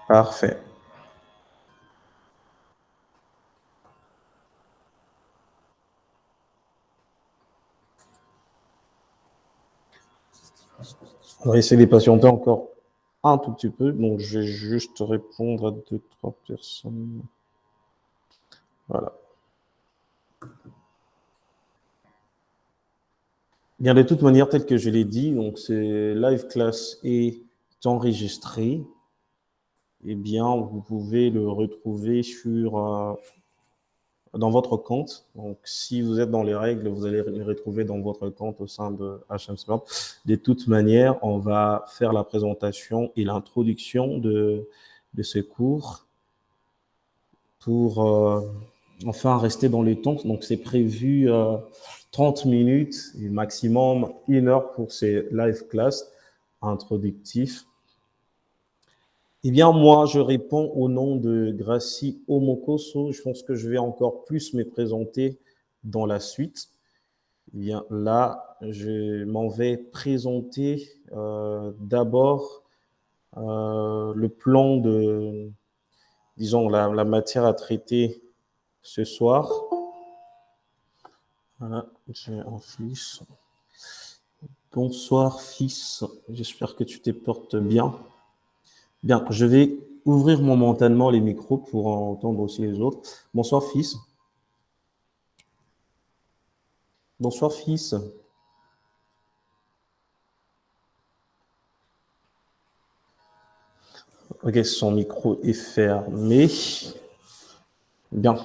Parfait. On va essayer de patienter encore un tout petit peu. Donc, je vais juste répondre à deux, trois personnes. Voilà. Bien, de toute manière, tel que je l'ai dit, donc c'est live class est enregistré. Eh bien, vous pouvez le retrouver dans votre compte. Donc, si vous êtes dans les règles, vous allez le retrouver dans votre compte au sein de HM Smart. De toute manière, on va faire la présentation et l'introduction de ce cours pour enfin rester dans le temps. Donc, c'est prévu 30 minutes et maximum 1 heure pour ces live class introductifs. Eh bien, moi, je réponds au nom de Gracie Omokoso. Je pense que je vais encore plus me présenter dans la suite. Eh bien, là, je m'en vais présenter d'abord le plan de, disons, la matière à traiter ce soir. Voilà, j'ai un fils. Bonsoir, fils. J'espère que tu te portes bien. Bien, je vais ouvrir momentanément les micros pour entendre aussi les autres. Bonsoir, fils. Bonsoir, fils. Ok, son micro est fermé. Bien.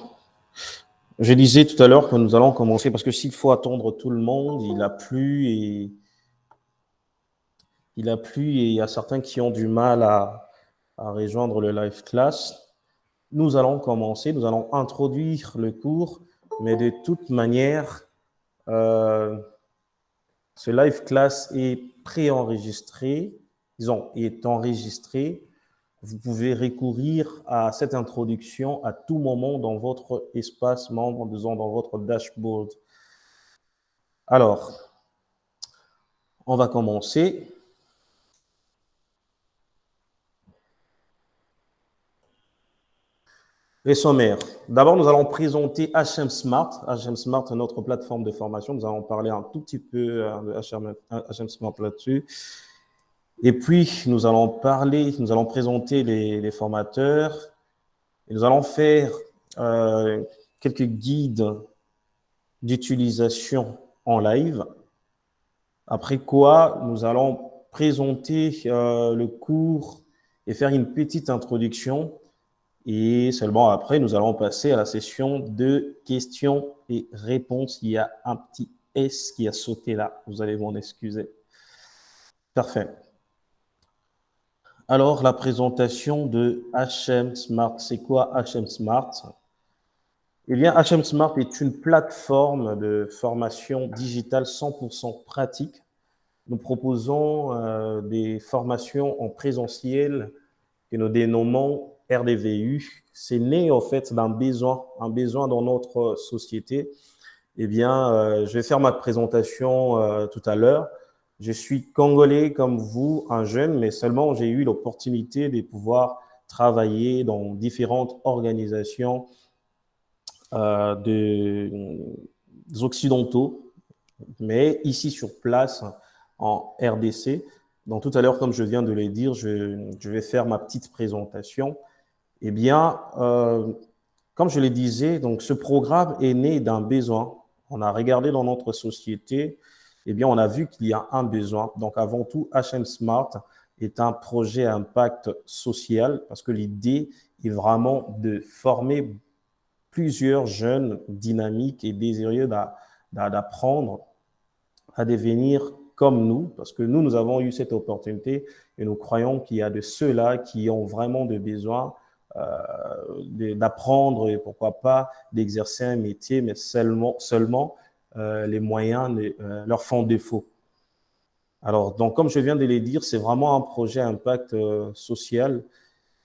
Je disais tout à l'heure que nous allons commencer parce que s'il faut attendre tout le monde, il a plu et il y a certains qui ont du mal à rejoindre le live class. Nous allons commencer, nous allons introduire le cours, mais de toute manière, euh, ce live class est préenregistré, disons, est enregistré. Vous pouvez recourir à cette introduction à tout moment dans votre espace membre, disons, dans votre dashboard. Alors, on va commencer. Les sommaires. D'abord, nous allons présenter HM Smart. HM Smart est notre plateforme de formation. Nous allons parler un tout petit peu de HM Smart là-dessus. Et puis, nous allons présenter les formateurs. Et nous allons faire quelques guides d'utilisation en live. Après quoi, nous allons présenter le cours et faire une petite introduction. Et seulement après, nous allons passer à la session de questions et réponses. Il y a un petit S qui a sauté là. Vous allez m'en excuser. Parfait. Alors, la présentation de HM Smart. C'est quoi HM Smart? Eh bien, HM Smart est une plateforme de formation digitale 100% pratique. Nous proposons des formations en présentiel que nous dénommons RDVU. C'est né en fait d'un besoin, un besoin dans notre société. Eh bien, je vais faire ma présentation tout à l'heure. Je suis congolais comme vous, un jeune, mais seulement j'ai eu l'opportunité de pouvoir travailler dans différentes organisations des occidentaux, mais ici sur place en RDC. Donc tout à l'heure, comme je viens de le dire, je vais faire ma petite présentation. Eh bien, comme je le disais, donc ce programme est né d'un besoin. On a regardé dans notre société, eh bien, on a vu qu'il y a un besoin. Donc avant tout, HM Smart est un projet à impact social parce que l'idée est vraiment de former plusieurs jeunes dynamiques et désireux d'apprendre à devenir comme nous, parce que nous avons eu cette opportunité et nous croyons qu'il y a de ceux-là qui ont vraiment de besoin d'apprendre et pourquoi pas d'exercer un métier, mais seulement les moyens leur font défaut. Alors, donc, comme je viens de le dire, c'est vraiment un projet à impact social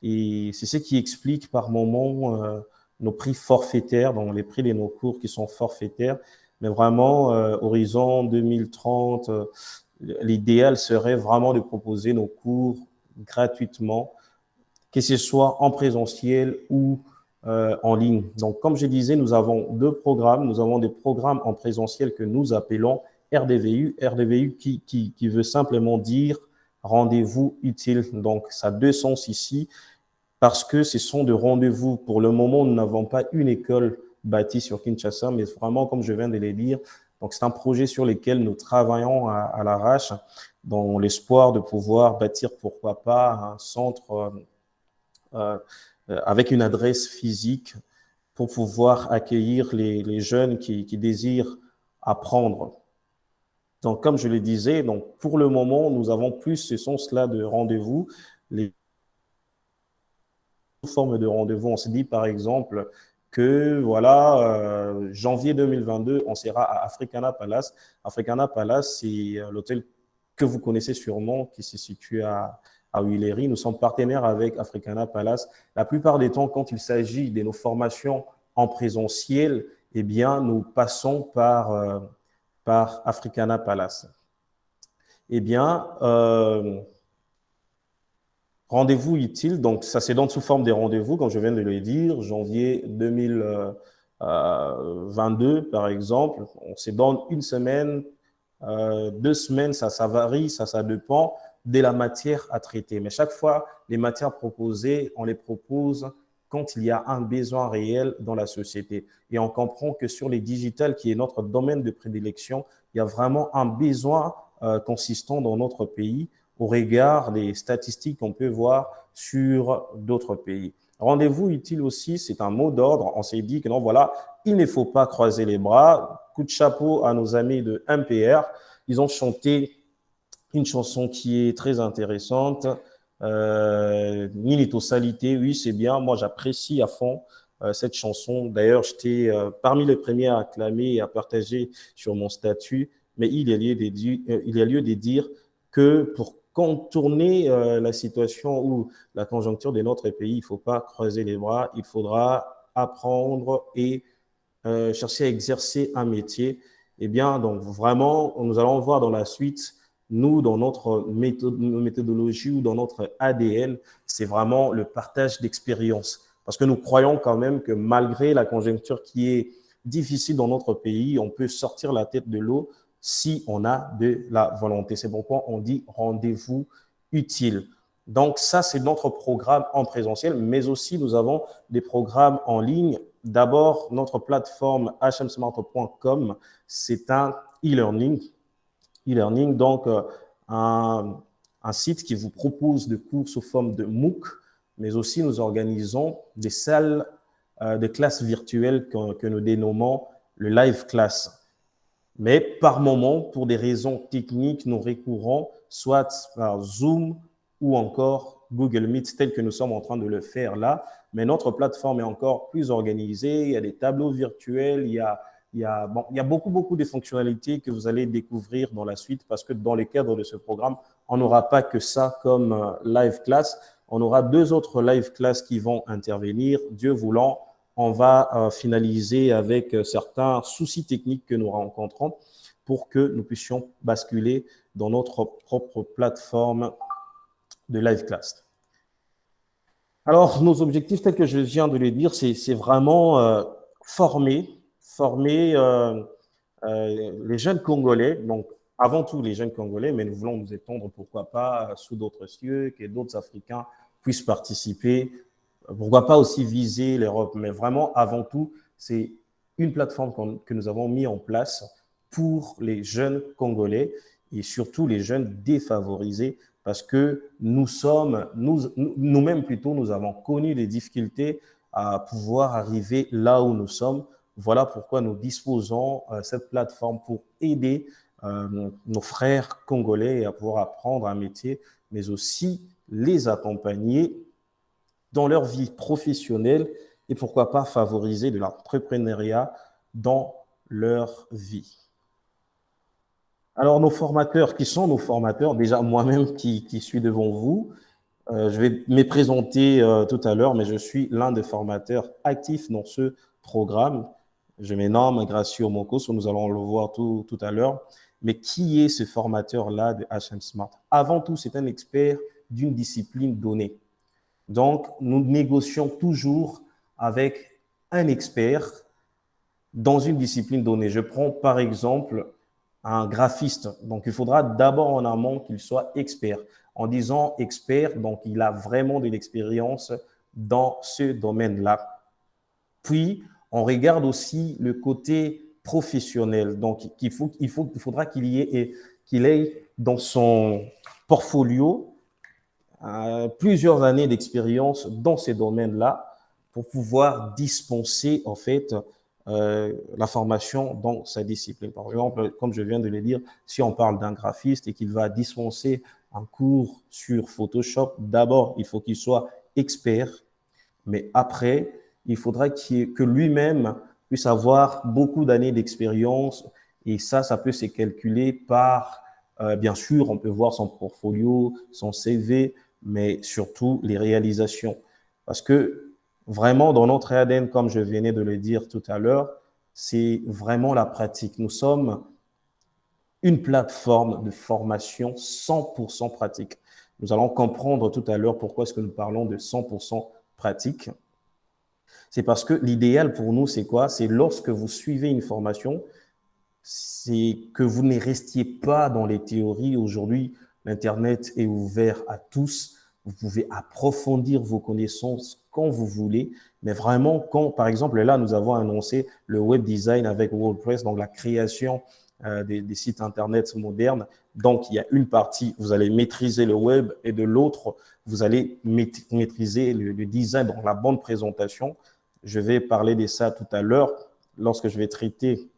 et c'est ce qui explique par moment nos prix forfaitaires, donc les prix de nos cours qui sont forfaitaires. Mais vraiment, horizon 2030, l'idéal serait vraiment de proposer nos cours gratuitement. que ce soit en présentiel ou en ligne. Donc, comme je disais, nous avons deux programmes. Nous avons des programmes en présentiel que nous appelons RDVU. RDVU qui veut simplement dire rendez-vous utile. Donc, ça a deux sens ici parce que ce sont des rendez-vous. Pour le moment, nous n'avons pas une école bâtie sur Kinshasa, mais vraiment, comme je viens de le dire, donc c'est un projet sur lequel nous travaillons à l'arrache dans l'espoir de pouvoir bâtir, pourquoi pas, un centre avec une adresse physique pour pouvoir accueillir les jeunes qui désirent apprendre. Donc, comme je le disais, donc pour le moment, nous avons plus ce sens-là de rendez-vous. Les formes de rendez-vous, on se dit par exemple que voilà, janvier 2022, on sera à Africana Palace. Africana Palace, c'est l'hôtel que vous connaissez sûrement, qui se situe à Huiléry. Nous sommes partenaires avec Africana Palace. La plupart des temps, quand il s'agit de nos formations en présentiel, eh bien, nous passons par Africana Palace. Eh bien, rendez-vous utile, donc ça se donne sous forme des rendez-vous, comme je viens de le dire, janvier 2022, par exemple. On se donne une semaine, 2 semaines, ça varie, ça dépend de la matière à traiter. Mais chaque fois, les matières proposées, on les propose quand il y a un besoin réel dans la société. Et on comprend que sur les digitales, qui est notre domaine de prédilection, il y a vraiment un besoin consistant dans notre pays au regard des statistiques qu'on peut voir sur d'autres pays. Rendez-vous utile aussi, c'est un mot d'ordre. On s'est dit que non, voilà, il ne faut pas croiser les bras. Coup de chapeau à nos amis de MPR. Ils ont chanté une chanson qui est très intéressante. Nilito Salité, oui, c'est bien. Moi, j'apprécie à fond cette chanson. D'ailleurs, j'étais parmi les premiers à acclamer et à partager sur mon statut. Mais il y a lieu de dire que pour contourner la situation ou la conjoncture de notre pays, il ne faut pas croiser les bras. Il faudra apprendre et chercher à exercer un métier. Eh bien, donc vraiment, nous allons voir dans la suite, nous, dans notre méthodologie ou dans notre ADN, c'est vraiment le partage d'expérience. Parce que nous croyons quand même que malgré la conjoncture qui est difficile dans notre pays, on peut sortir la tête de l'eau si on a de la volonté. C'est pourquoi on dit rendez-vous utile. Donc ça, c'est notre programme en présentiel, mais aussi nous avons des programmes en ligne. D'abord, notre plateforme hmsmart.com, c'est un e-learning. Donc un site qui vous propose des cours sous forme de MOOC, mais aussi nous organisons des salles de classe virtuelles que nous dénommons le live class. Mais par moment, pour des raisons techniques, nous recourons soit par Zoom ou encore Google Meet, tel que nous sommes en train de le faire là. Mais notre plateforme est encore plus organisée. Il y a des tableaux virtuels, il y a beaucoup de fonctionnalités que vous allez découvrir dans la suite parce que dans le cadre de ce programme, on n'aura pas que ça comme live class. On aura 2 autres live class qui vont intervenir, Dieu voulant. On va finaliser avec certains soucis techniques que nous rencontrons pour que nous puissions basculer dans notre propre plateforme de live class. Alors, nos objectifs, tels que je viens de le dire, c'est vraiment former les jeunes Congolais, donc avant tout les jeunes Congolais, mais nous voulons nous étendre, pourquoi pas, sous d'autres cieux, que d'autres Africains puissent participer. Pourquoi pas aussi viser l'Europe, mais vraiment, avant tout, c'est une plateforme que nous avons mis en place pour les jeunes Congolais et surtout les jeunes défavorisés parce que nous-mêmes plutôt, nous avons connu des difficultés à pouvoir arriver là où nous sommes. Voilà pourquoi nous disposons de cette plateforme pour aider nos frères congolais à pouvoir apprendre un métier, mais aussi les accompagner dans leur vie professionnelle et pourquoi pas favoriser de l'entrepreneuriat dans leur vie. Alors, nos formateurs, qui sont nos formateurs? Déjà, moi-même qui suis devant vous, je vais me présenter tout à l'heure, mais je suis l'un des formateurs actifs dans ce programme. Je me nomme Gracio Mokos, nous allons le voir tout à l'heure. Mais qui est ce formateur-là de HM Smart? Avant tout, c'est un expert d'une discipline donnée. Donc, nous négocions toujours avec un expert dans une discipline donnée. Je prends par exemple un graphiste. Donc, il faudra d'abord en amont qu'il soit expert. En disant expert, donc il a vraiment de l'expérience dans ce domaine-là. Puis, on regarde aussi le côté professionnel. Donc, il faudra qu'il ait dans son portfolio plusieurs années d'expérience dans ces domaines-là pour pouvoir dispenser en fait la formation dans sa discipline. Par exemple, comme je viens de le dire, si on parle d'un graphiste et qu'il va dispenser un cours sur Photoshop, d'abord, il faut qu'il soit expert, mais après, il faudra que lui-même puisse avoir beaucoup d'années d'expérience et ça peut se calculer par, bien sûr, on peut voir son portfolio, son CV, mais surtout les réalisations. Parce que vraiment, dans notre ADN, comme je venais de le dire tout à l'heure, c'est vraiment la pratique. Nous sommes une plateforme de formation 100% pratique. Nous allons comprendre tout à l'heure pourquoi est-ce que nous parlons de 100% pratique. C'est parce que l'idéal pour nous, c'est quoi? C'est lorsque vous suivez une formation, c'est que vous ne restiez pas dans les théories. Aujourd'hui, l'Internet est ouvert à tous. Vous pouvez approfondir vos connaissances quand vous voulez. Mais vraiment, quand, par exemple, là, nous avons annoncé le web design avec WordPress, donc la création des sites Internet modernes. Donc, il y a une partie, vous allez maîtriser le web et de l'autre, vous allez maîtriser le design, donc la bonne présentation. Je vais parler de ça tout à l'heure lorsque je vais traiter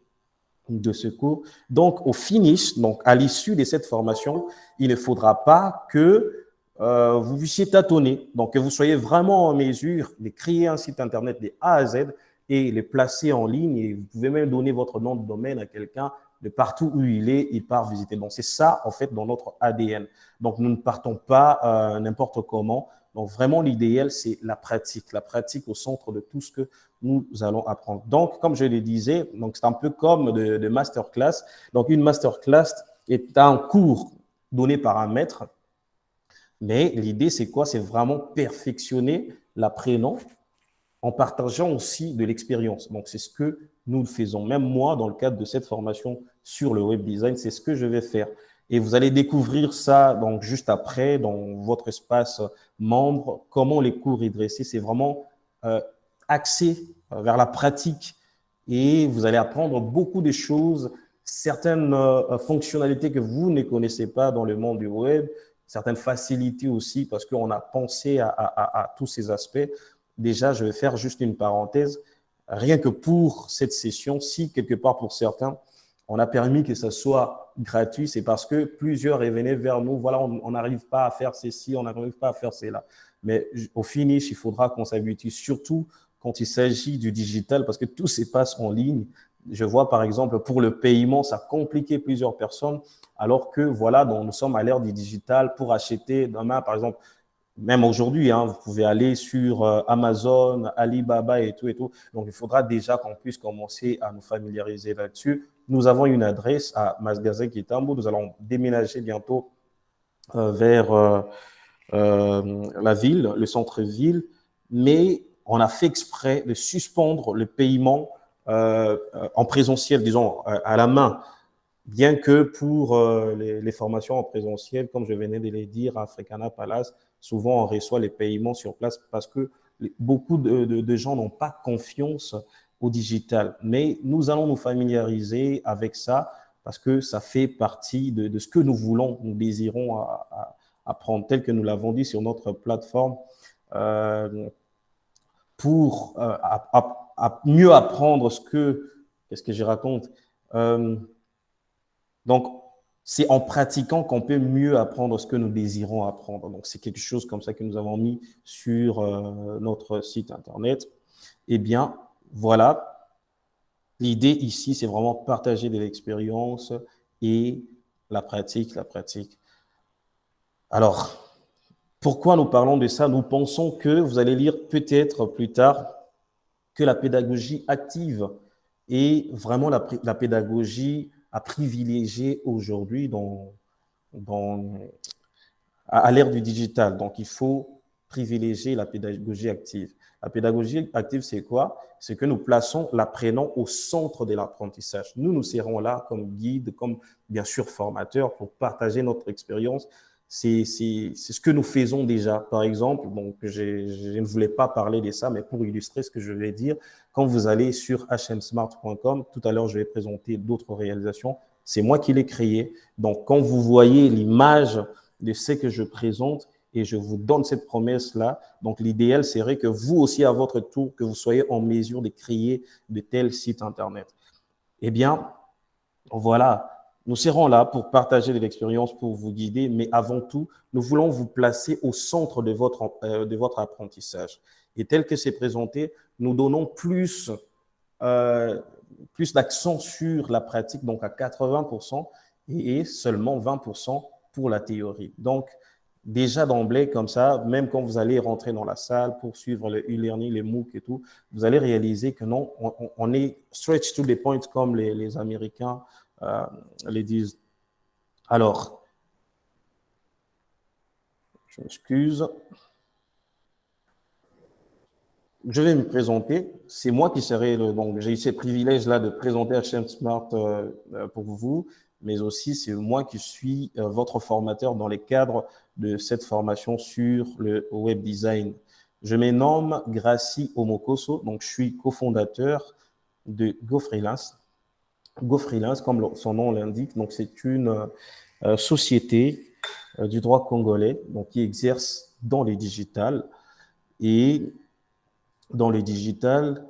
de ce cours. Donc, au finish, donc à l'issue de cette formation, il ne faudra pas que vous puissiez tâtonner. Donc, que vous soyez vraiment en mesure de créer un site Internet de A à Z et le placer en ligne. Et vous pouvez même donner votre nom de domaine à quelqu'un de partout où il part visiter. Donc, c'est ça, en fait, dans notre ADN. Donc, nous ne partons pas n'importe comment. Donc, vraiment, l'idéal, c'est la pratique au centre de tout ce que nous allons apprendre. Donc, comme je le disais, donc c'est un peu comme de masterclass. Donc, une masterclass est un cours donné par un maître, mais l'idée, c'est quoi? C'est vraiment perfectionner l'apprenant en partageant aussi de l'expérience. Donc, c'est ce que nous faisons. Même moi, dans le cadre de cette formation sur le web design, c'est ce que je vais faire. Et vous allez découvrir ça donc juste après dans votre espace membre, comment les cours est dressé. C'est vraiment axé vers la pratique et vous allez apprendre beaucoup de choses, certaines fonctionnalités que vous ne connaissez pas dans le monde du web, certaines facilités aussi parce qu'on a pensé à tous ces aspects. Déjà, je vais faire juste une parenthèse. Rien que pour cette session, si quelque part pour certains, on a permis que ça soit gratuit, c'est parce que plusieurs est venu vers nous. Voilà, on n'arrive pas à faire ceci, on n'arrive pas à faire cela. Mais au finish, il faudra qu'on s'habitue, surtout quand il s'agit du digital, parce que tout se passe en ligne. Je vois par exemple pour le paiement, ça a compliqué plusieurs personnes, alors que voilà, donc nous sommes à l'ère du digital pour acheter demain, par exemple, même aujourd'hui, hein, vous pouvez aller sur Amazon, Alibaba et tout et tout. Donc, il faudra déjà qu'on puisse commencer à nous familiariser là-dessus. Nous avons une adresse à Magasin Kitambo. Nous allons déménager bientôt vers la ville, le centre-ville, mais on a fait exprès de suspendre le paiement en présentiel, disons, à la main. Bien que pour les formations en présentiel, comme je venais de les dire à Africana Palace, souvent on reçoit les paiements sur place parce que beaucoup de gens n'ont pas confiance au digital. Mais nous allons nous familiariser avec ça parce que ça fait partie de ce que nous voulons, nous désirons apprendre, tel que nous l'avons dit sur notre plateforme, pour mieux apprendre qu'est-ce que je raconte donc, c'est en pratiquant qu'on peut mieux apprendre ce que nous désirons apprendre. Donc, c'est quelque chose comme ça que nous avons mis sur notre site Internet. Eh bien, voilà, l'idée ici, c'est vraiment partager de l'expérience et la pratique, la pratique. Alors, pourquoi nous parlons de ça? Nous pensons que vous allez lire peut-être plus tard que la pédagogie active est vraiment la pédagogie à privilégier aujourd'hui à l'ère du digital. Donc, il faut privilégier la pédagogie active. La pédagogie active, c'est quoi? C'est que nous plaçons l'apprenant au centre de l'apprentissage. Nous serons là comme guides, comme bien sûr formateurs pour partager notre expérience. C'est ce que nous faisons déjà. Par exemple, donc je ne voulais pas parler de ça, mais pour illustrer ce que je vais dire, quand vous allez sur hmsmart.com, tout à l'heure, je vais présenter d'autres réalisations. C'est moi qui l'ai créé. Donc, quand vous voyez l'image de ce que je présente et je vous donne cette promesse-là, donc l'idéal serait que vous aussi, à votre tour, que vous soyez en mesure de créer de tels sites Internet. Eh bien, voilà. Nous serons là pour partager de l'expérience, pour vous guider, mais avant tout, nous voulons vous placer au centre de votre apprentissage. Et tel que c'est présenté, nous donnons euh, plus d'accent sur la pratique, donc à 80%, et seulement 20% pour la théorie. Donc, déjà d'emblée, comme ça, même quand vous allez rentrer dans la salle pour suivre le e-learning, les MOOC et tout, vous allez réaliser que non, on est straight to the point comme les Américains les disent. Alors, je m'excuse. Je vais me présenter. C'est moi qui serai donc j'ai eu ce privilège-là de présenter HM Smart pour vous, mais aussi c'est moi qui suis votre formateur dans les cadres de cette formation sur le web design. Je me nomme Gracie Omokoso, donc je suis cofondateur de GoFreelance. GoFreelance, comme son nom l'indique, donc c'est une société du droit congolais, donc qui exerce dans les digitales. Et dans le digital,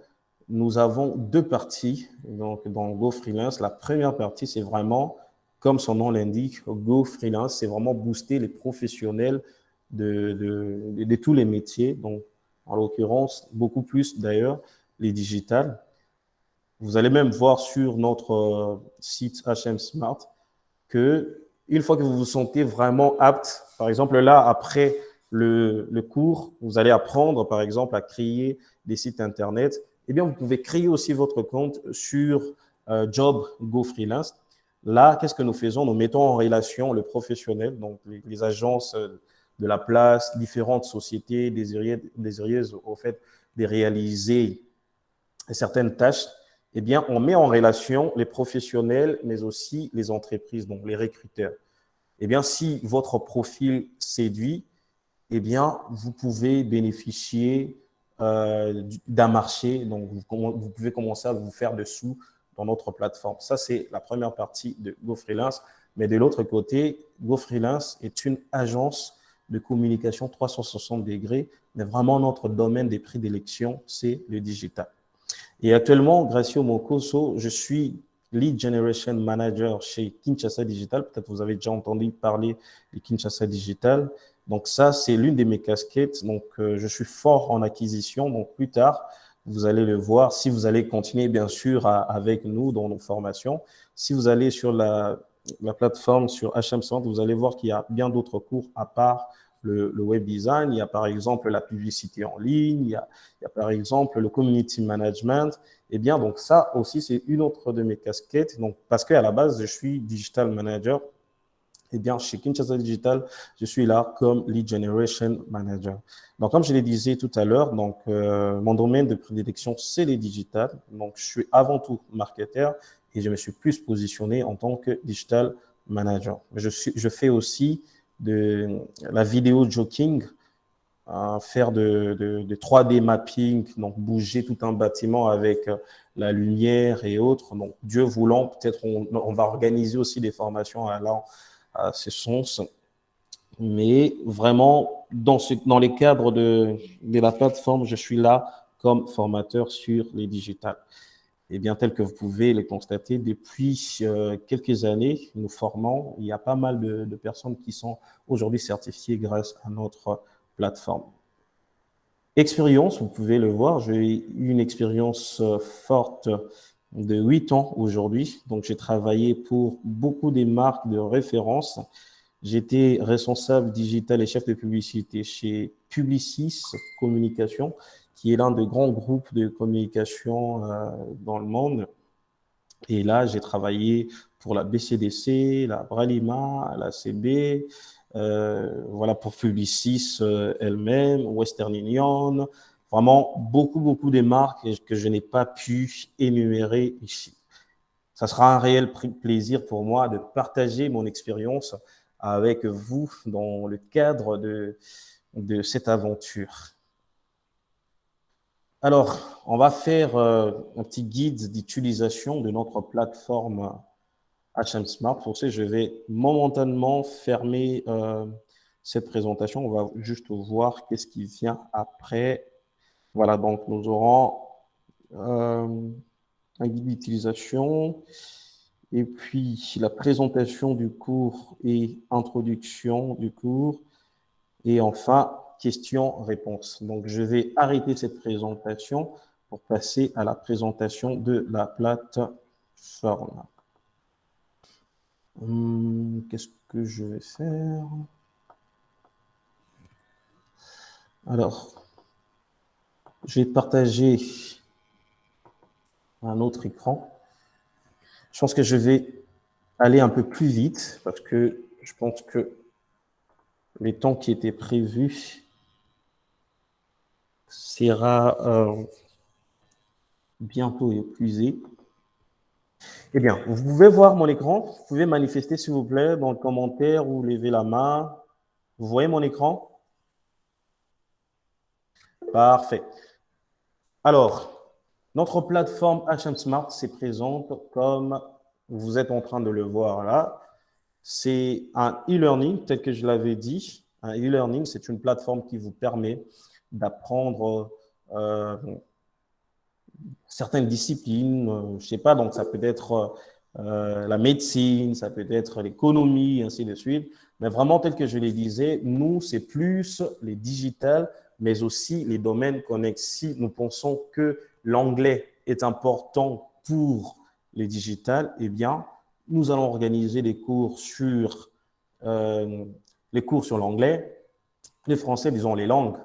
nous avons deux parties. Donc, dans Go Freelance, la première partie, c'est vraiment, comme son nom l'indique, Go Freelance, c'est vraiment booster les professionnels de tous les métiers. Donc, en l'occurrence, beaucoup plus d'ailleurs, les digitales. Vous allez même voir sur notre site HM Smart que une fois que vous vous sentez vraiment apte, par exemple là, après le cours, vous allez apprendre, par exemple, à créer des sites Internet, eh bien, vous pouvez créer aussi votre compte sur Job Go Freelance. Là, qu'est-ce que nous faisons? Nous mettons en relation le professionnel, donc les agences de la place, différentes sociétés désireuses au fait de réaliser certaines tâches. Eh bien, on met en relation les professionnels, mais aussi les entreprises, donc les recruteurs. Eh bien, si votre profil séduit, eh bien, vous pouvez bénéficier d'un marché. Donc, vous pouvez commencer à vous faire de sous dans notre plateforme. Ça, c'est la première partie de GoFreelance. Mais de l'autre côté, GoFreelance est une agence de communication 360 degrés, mais vraiment notre domaine des prédilection, c'est le digital. Et actuellement, Gracio Mokoso, je suis Lead Generation Manager chez Kinshasa Digital. Peut-être que vous avez déjà entendu parler de Kinshasa Digital. Donc ça, c'est l'une de mes casquettes. Donc je suis fort en acquisition. Donc plus tard, vous allez le voir. Si vous allez continuer, bien sûr, avec nous dans nos formations, si vous allez sur la plateforme sur HM Centre, vous allez voir qu'il y a bien d'autres cours à part le web design. Il y a par exemple la publicité en ligne, il y a par exemple le community management. Eh bien, donc ça aussi, c'est une autre de mes casquettes. Donc, parce qu'à la base, je suis digital manager. Eh bien, chez Kinshasa Digital, je suis là comme lead generation manager. Donc, comme je le disais tout à l'heure, donc mon domaine de prédilection, c'est les digital. Donc, je suis avant tout marketeur et je me suis plus positionné en tant que digital manager. Je fais aussi de la vidéo joking, faire de 3D mapping, donc bouger tout un bâtiment avec la lumière et autres. Donc, Dieu voulant, peut-être on va organiser aussi des formations allant à ce sens. Mais vraiment, dans les cadres de la plateforme, je suis là comme formateur sur les digitales. Et bien, tel que vous pouvez le constater, depuis quelques années, nous formons. Il y a pas mal de personnes qui sont aujourd'hui certifiées grâce à notre plateforme. Expérience, vous pouvez le voir, j'ai eu une expérience forte de 8 ans aujourd'hui. Donc, j'ai travaillé pour beaucoup des marques de référence. J'étais responsable digital et chef de publicité chez Publicis Communication, qui est l'un des grands groupes de communication dans le monde. Et là, j'ai travaillé pour la BCDC, la Bralima, la CB, voilà pour Publicis elle-même, Western Union, vraiment beaucoup de marques que je n'ai pas pu énumérer ici. Ça sera un réel plaisir pour moi de partager mon expérience avec vous dans le cadre de cette aventure. Alors, on va faire un petit guide d'utilisation de notre plateforme HM Smart. Pour ça, je vais momentanément fermer cette présentation. On va juste voir qu'est-ce qui vient après. Voilà, donc nous aurons un guide d'utilisation et puis la présentation du cours et introduction du cours. Et enfin, questions-réponses. Donc, je vais arrêter cette présentation pour passer à la présentation de la plateforme. Qu'est-ce que je vais faire? Alors, je vais partager un autre écran. Je pense que je vais aller un peu plus vite parce que je pense que les temps qui étaient prévus sera bientôt épuisé. Eh bien, vous pouvez voir mon écran. Vous pouvez manifester, s'il vous plaît, dans le commentaire ou lever la main. Vous voyez mon écran? Parfait. Alors, notre plateforme HM Smart se présente comme vous êtes en train de le voir là. C'est un e-learning, tel que je l'avais dit. Un e-learning, c'est une plateforme qui vous permet d'apprendre certaines disciplines, je ne sais pas, donc ça peut être la médecine, ça peut être l'économie, ainsi de suite. Mais vraiment, tel que je le disais, nous, c'est plus les digitales, mais aussi les domaines connexes. Si nous pensons que l'anglais est important pour les digitales, eh bien, nous allons organiser des cours sur les cours sur l'anglais, les français, disons les langues.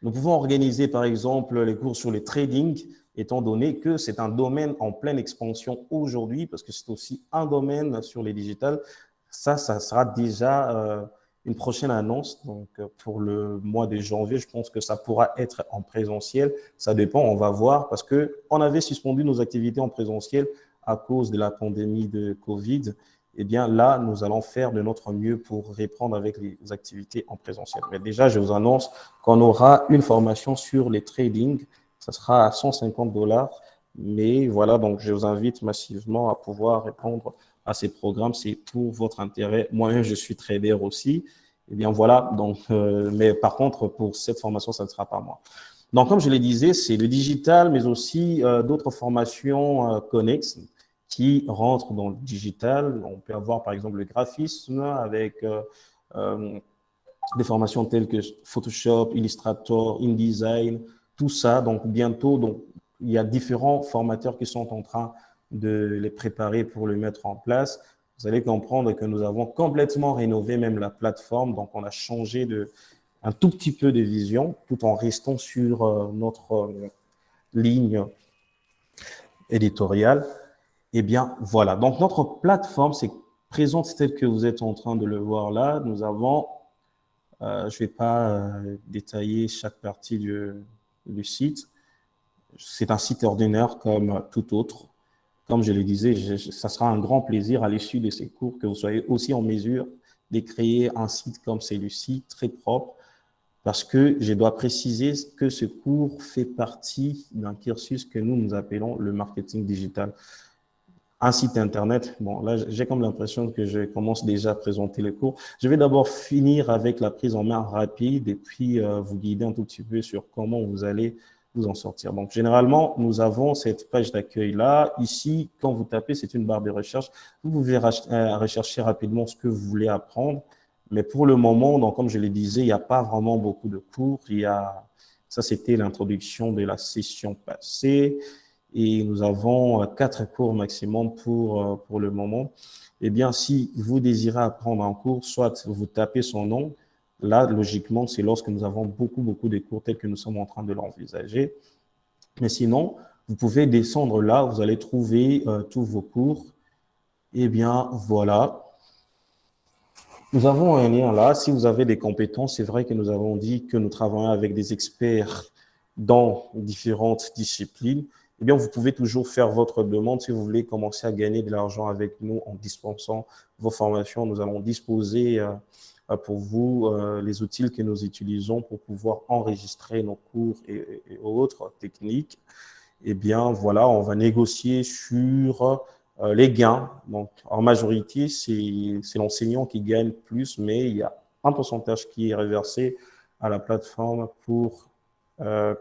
Nous pouvons organiser, par exemple, les cours sur le trading, étant donné que c'est un domaine en pleine expansion aujourd'hui, parce que c'est aussi un domaine sur les digitales. Ça sera déjà une prochaine annonce. Donc, pour le mois de janvier, je pense que ça pourra être en présentiel. Ça dépend, on va voir, parce qu'on avait suspendu nos activités en présentiel à cause de la pandémie de Covid. Eh bien, là, nous allons faire de notre mieux pour reprendre avec les activités en présentiel. Mais déjà, je vous annonce qu'on aura une formation sur les trading. Ça sera à 150 $. Mais voilà, donc je vous invite massivement à pouvoir répondre à ces programmes. C'est pour votre intérêt. Moi-même, je suis trader aussi. Eh bien, voilà. Donc, mais par contre, pour cette formation, ça ne sera pas moi. Donc, comme je le disais, c'est le digital, mais aussi d'autres formations connexes qui rentrent dans le digital. On peut avoir, par exemple, le graphisme avec des formations telles que Photoshop, Illustrator, InDesign, tout ça. Donc, bientôt, donc, il y a différents formateurs qui sont en train de les préparer pour le mettre en place. Vous allez comprendre que nous avons complètement rénové même la plateforme. Donc, on a changé un tout petit peu de vision tout en restant sur notre ligne éditoriale. Eh bien, voilà. Donc, notre plateforme c'est présente telle que vous êtes en train de le voir là. Nous avons, je ne vais pas détailler chaque partie du site. C'est un site ordinaire comme tout autre. Comme je le disais, ça sera un grand plaisir à l'issue de ces cours que vous soyez aussi en mesure de créer un site comme celui-ci, très propre, parce que je dois préciser que ce cours fait partie d'un cursus que nous appelons le marketing digital. Un site internet, bon là j'ai comme l'impression que je commence déjà à présenter les cours. Je vais d'abord finir avec la prise en main rapide et puis vous guider un tout petit peu sur comment vous allez vous en sortir. Donc généralement, nous avons cette page d'accueil là. Ici, quand vous tapez, c'est une barre de recherche. Vous pouvez rechercher rapidement ce que vous voulez apprendre. Mais pour le moment, donc comme je le disais, il n'y a pas vraiment beaucoup de cours. Ça c'était l'introduction de la session passée. Et nous avons 4 cours maximum pour le moment. Eh bien, si vous désirez apprendre un cours, soit vous tapez son nom. Là, logiquement, c'est lorsque nous avons beaucoup de cours tels que nous sommes en train de l'envisager. Mais sinon, vous pouvez descendre là, vous allez trouver tous vos cours. Eh bien, voilà. Nous avons un lien là. Si vous avez des compétences, c'est vrai que nous avons dit que nous travaillons avec des experts dans différentes disciplines. Eh bien, vous pouvez toujours faire votre demande si vous voulez commencer à gagner de l'argent avec nous en dispensant vos formations. Nous allons disposer pour vous les outils que nous utilisons pour pouvoir enregistrer nos cours et autres techniques. Eh bien, voilà, on va négocier sur les gains. Donc, en majorité, c'est l'enseignant qui gagne plus, mais il y a un pourcentage qui est reversé à la plateforme pour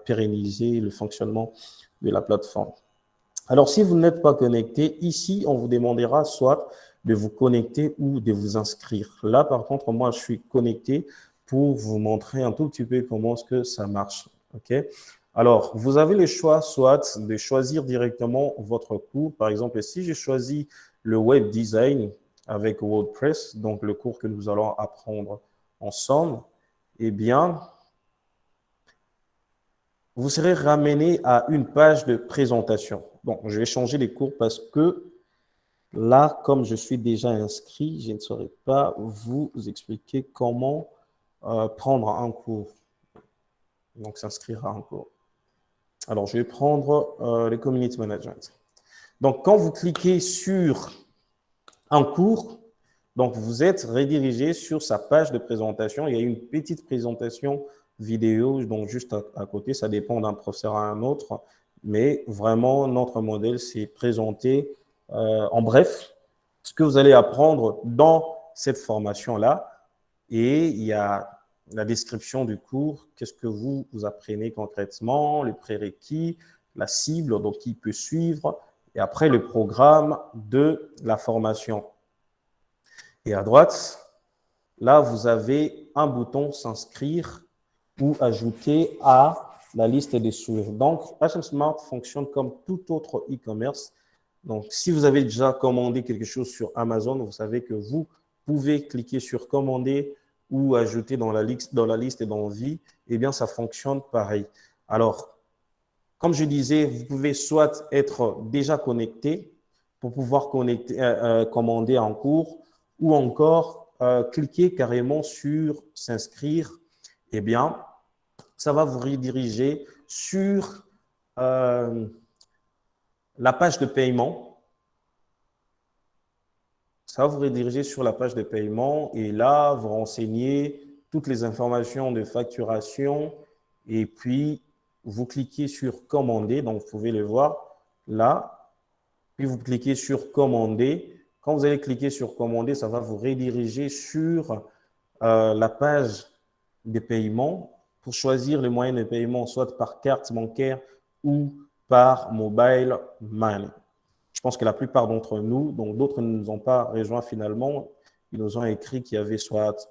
pérenniser le fonctionnement de la plateforme. Alors, si vous n'êtes pas connecté, ici, on vous demandera soit de vous connecter ou de vous inscrire. Là, par contre, moi, je suis connecté pour vous montrer un tout petit peu comment est-ce que ça marche. OK? Alors, vous avez le choix soit de choisir directement votre cours. Par exemple, si j'ai choisi le web design avec WordPress, donc le cours que nous allons apprendre ensemble, eh bien, vous serez ramené à une page de présentation. Bon, je vais changer les cours parce que là, comme je suis déjà inscrit, je ne saurais pas vous expliquer comment prendre un cours. Donc, s'inscrire à un cours. Alors, je vais prendre le Community Management. Donc, quand vous cliquez sur un cours, donc vous êtes redirigé sur sa page de présentation. Il y a une petite présentation vidéo, donc juste à côté, ça dépend d'un professeur à un autre. Mais vraiment, notre modèle, c'est présenter en bref ce que vous allez apprendre dans cette formation-là. Et il y a la description du cours, qu'est-ce que vous apprenez concrètement, les prérequis, la cible, donc qui peut suivre, et après le programme de la formation. Et à droite, là, vous avez un bouton s'inscrire ou ajouter à la liste des suivants. Donc, HM Smart fonctionne comme tout autre e-commerce. Donc, si vous avez déjà commandé quelque chose sur Amazon, vous savez que vous pouvez cliquer sur commander ou ajouter dans la liste et dans vie. Eh bien, ça fonctionne pareil. Alors, comme je disais, vous pouvez soit être déjà connecté pour pouvoir commander en cours ou encore cliquer carrément sur s'inscrire. Eh bien, ça va vous rediriger sur la page de paiement. Ça va vous rediriger sur la page de paiement et là, vous renseignez toutes les informations de facturation et puis vous cliquez sur commander. Donc, vous pouvez le voir là. Puis, vous cliquez sur commander. Quand vous allez cliquer sur commander, ça va vous rediriger sur la page de paiement pour choisir le moyen de paiement, soit par carte bancaire ou par mobile money. Je pense que la plupart d'entre nous, donc d'autres ne nous ont pas rejoints finalement, ils nous ont écrit qu'il y avait soit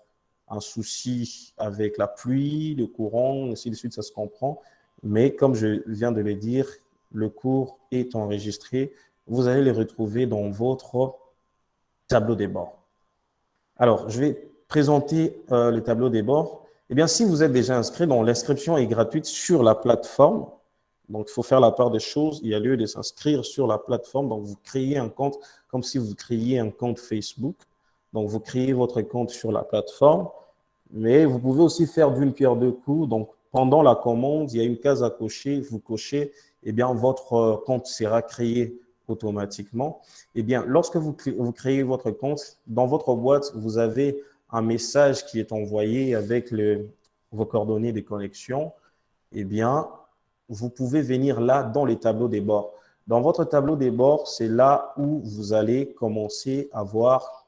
un souci avec la pluie, le courant, ainsi de suite, ça se comprend. Mais comme je viens de le dire, le cours est enregistré. Vous allez le retrouver dans votre tableau des bords. Alors, je vais présenter le tableau des bords. Eh bien, si vous êtes déjà inscrit, donc l'inscription est gratuite sur la plateforme. Donc, il faut faire la part des choses. Il y a lieu de s'inscrire sur la plateforme. Donc, vous créez un compte comme si vous créiez un compte Facebook. Donc, vous créez votre compte sur la plateforme. Mais vous pouvez aussi faire d'une pierre deux coups. Donc, pendant la commande, il y a une case à cocher. Vous cochez, eh bien, votre compte sera créé automatiquement. Eh bien, lorsque vous créez votre compte, dans votre boîte, vous avez un message qui est envoyé avec vos coordonnées de connexion. Eh bien, vous pouvez venir là dans les tableaux des bords. Dans votre tableau des bords, c'est là où vous allez commencer à voir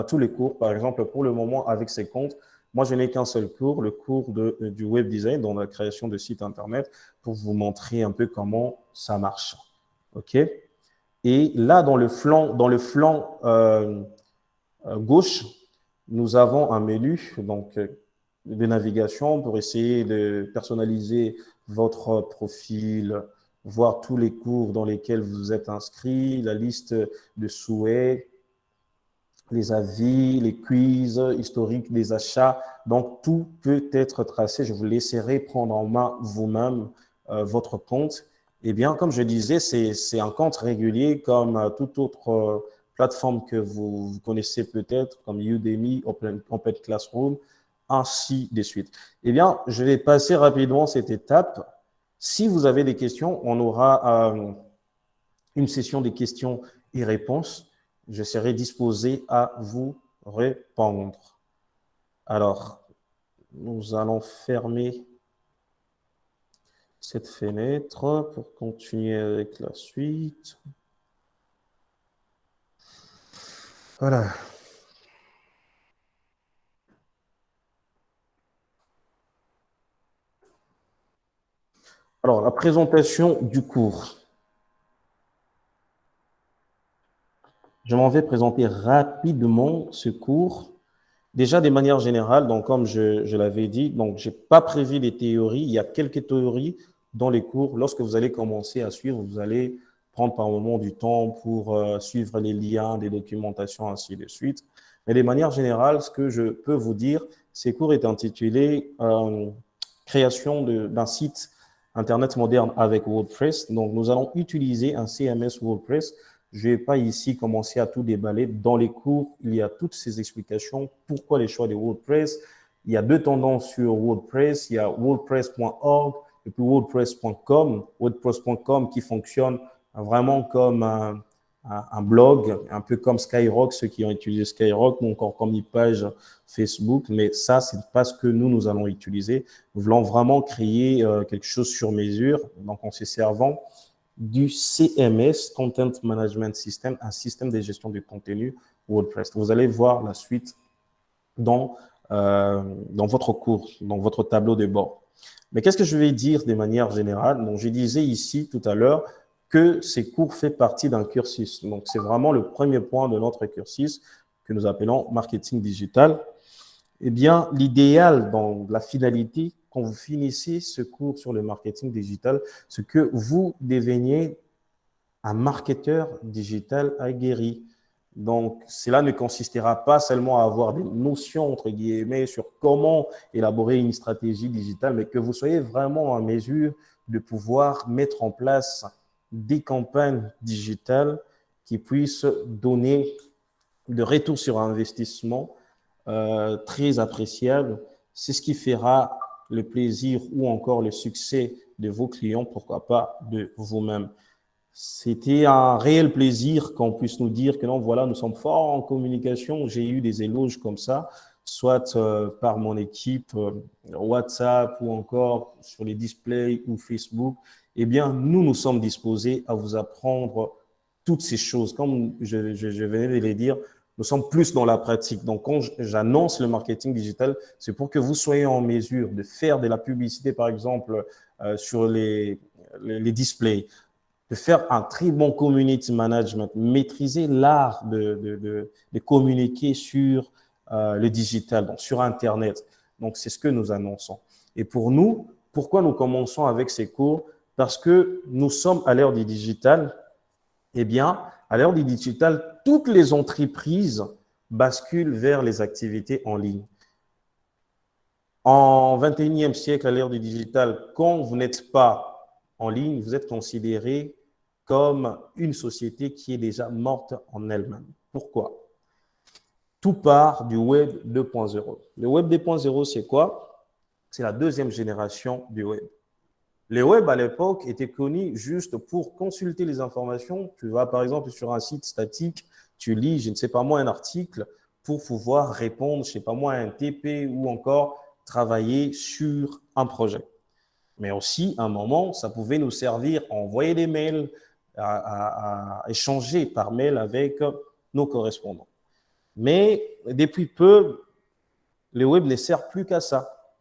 tous les cours. Par exemple, pour le moment, avec ces comptes, moi, je n'ai qu'un seul cours, le cours du web design, dans la création de sites Internet, pour vous montrer un peu comment ça marche. OK? Et là, dans le flanc gauche, nous avons un menu donc, de navigation pour essayer de personnaliser votre profil, voir tous les cours dans lesquels vous êtes inscrit, la liste de souhaits, les avis, les quiz, historiques des achats. Donc, tout peut être tracé. Je vous laisserai prendre en main vous-même votre compte. Eh bien, comme je disais, c'est un compte régulier comme toute autre plateformes que vous connaissez peut-être, comme Udemy, Open Classroom, ainsi de suite. Eh bien, je vais passer rapidement cette étape. Si vous avez des questions, on aura une session de questions et réponses. Je serai disposé à vous répondre. Alors, nous allons fermer cette fenêtre pour continuer avec la suite. Voilà. Alors, la présentation du cours. Je m'en vais présenter rapidement ce cours. Déjà, de manière générale, donc comme je l'avais dit, donc je n'ai pas prévu des théories. Il y a quelques théories dans les cours. Lorsque vous allez commencer à suivre, vous allez prendre par moment du temps pour suivre les liens, des documentations, ainsi de suite. Mais de manière générale, ce que je peux vous dire, ces cours est intitulé Création d'un site Internet moderne avec WordPress. Donc, nous allons utiliser un CMS WordPress. Je ne vais pas ici commencer à tout déballer. Dans les cours, il y a toutes ces explications. Pourquoi les choix de WordPress? Il y a deux tendances sur WordPress. Il y a wordpress.org et puis wordpress.com. Wordpress.com qui fonctionne vraiment comme un blog, un peu comme Skyrock, ceux qui ont utilisé Skyrock, ou encore comme une page Facebook. Mais ça, ce n'est pas ce que nous allons utiliser. Nous voulons vraiment créer quelque chose sur mesure. Donc, en se servant du CMS, Content Management System, un système de gestion du contenu WordPress. Vous allez voir la suite dans votre cours, dans votre tableau de bord. Mais qu'est-ce que je vais dire de manière générale? Donc, je disais ici tout à l'heure que ces cours font partie d'un cursus. Donc, c'est vraiment le premier point de notre cursus que nous appelons marketing digital. Eh bien, l'idéal dans la finalité, quand vous finissez ce cours sur le marketing digital, c'est que vous deveniez un marketeur digital aguerri. Donc, cela ne consistera pas seulement à avoir des notions, entre guillemets, sur comment élaborer une stratégie digitale, mais que vous soyez vraiment en mesure de pouvoir mettre en place des campagnes digitales qui puissent donner de retour sur investissement très appréciable. C'est ce qui fera le plaisir ou encore le succès de vos clients, pourquoi pas de vous-même. C'était un réel plaisir qu'on puisse nous dire que non, voilà, nous sommes forts en communication. J'ai eu des éloges comme ça, soit par mon équipe WhatsApp ou encore sur les displays ou Facebook. Eh bien, nous sommes disposés à vous apprendre toutes ces choses. Comme je venais de les dire, nous sommes plus dans la pratique. Donc, quand j'annonce le marketing digital, c'est pour que vous soyez en mesure de faire de la publicité, par exemple, sur les displays, de faire un très bon community management, maîtriser l'art de communiquer sur le digital, donc sur Internet. Donc, c'est ce que nous annonçons. Et pour nous, pourquoi nous commençons avec ces cours? Parce que nous sommes à l'ère du digital. Eh bien, à l'ère du digital, toutes les entreprises basculent vers les activités en ligne. En 21e siècle, à l'ère du digital, quand vous n'êtes pas en ligne, vous êtes considéré comme une société qui est déjà morte en elle-même. Pourquoi? Tout part du Web 2.0. Le Web 2.0, c'est quoi? C'est la deuxième génération du Web. Les web à l'époque étaient connus juste pour consulter les informations. Tu vas par exemple sur un site statique, tu lis, je ne sais pas moi, un article pour pouvoir répondre, je ne sais pas moi, à un TP ou encore travailler sur un projet. Mais aussi, à un moment, ça pouvait nous servir à envoyer des mails, à échanger par mail avec nos correspondants. Mais depuis peu, le web ne sert plus qu'à ça.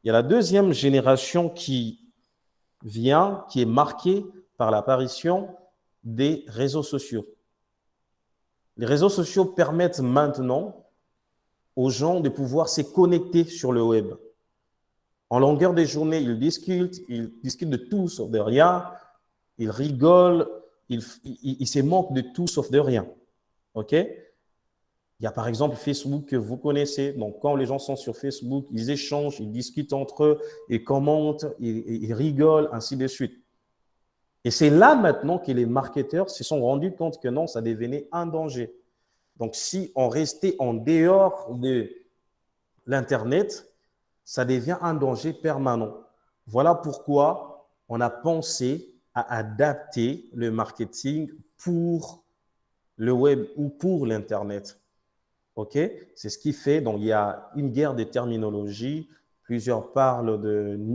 Il y a la deuxième génération qui vient, qui est marqué par l'apparition des réseaux sociaux. Les réseaux sociaux permettent maintenant aux gens de pouvoir se connecter sur le web. En longueur de journée, ils discutent de tout sauf de rien, ils rigolent, ils se moquent de tout sauf de rien. OK? Il y a par exemple Facebook que vous connaissez. Donc, quand les gens sont sur Facebook, ils échangent, ils discutent entre eux, ils commentent, ils rigolent, ainsi de suite. Et c'est là maintenant que les marketeurs se sont rendus compte que non, ça devenait un danger. Donc, si on restait en dehors de l'Internet, ça devient un danger permanent. Voilà pourquoi on a pensé à adapter le marketing pour le web ou pour l'Internet. OK? C'est ce qui fait, donc il y a une guerre des terminologies. Plusieurs parlent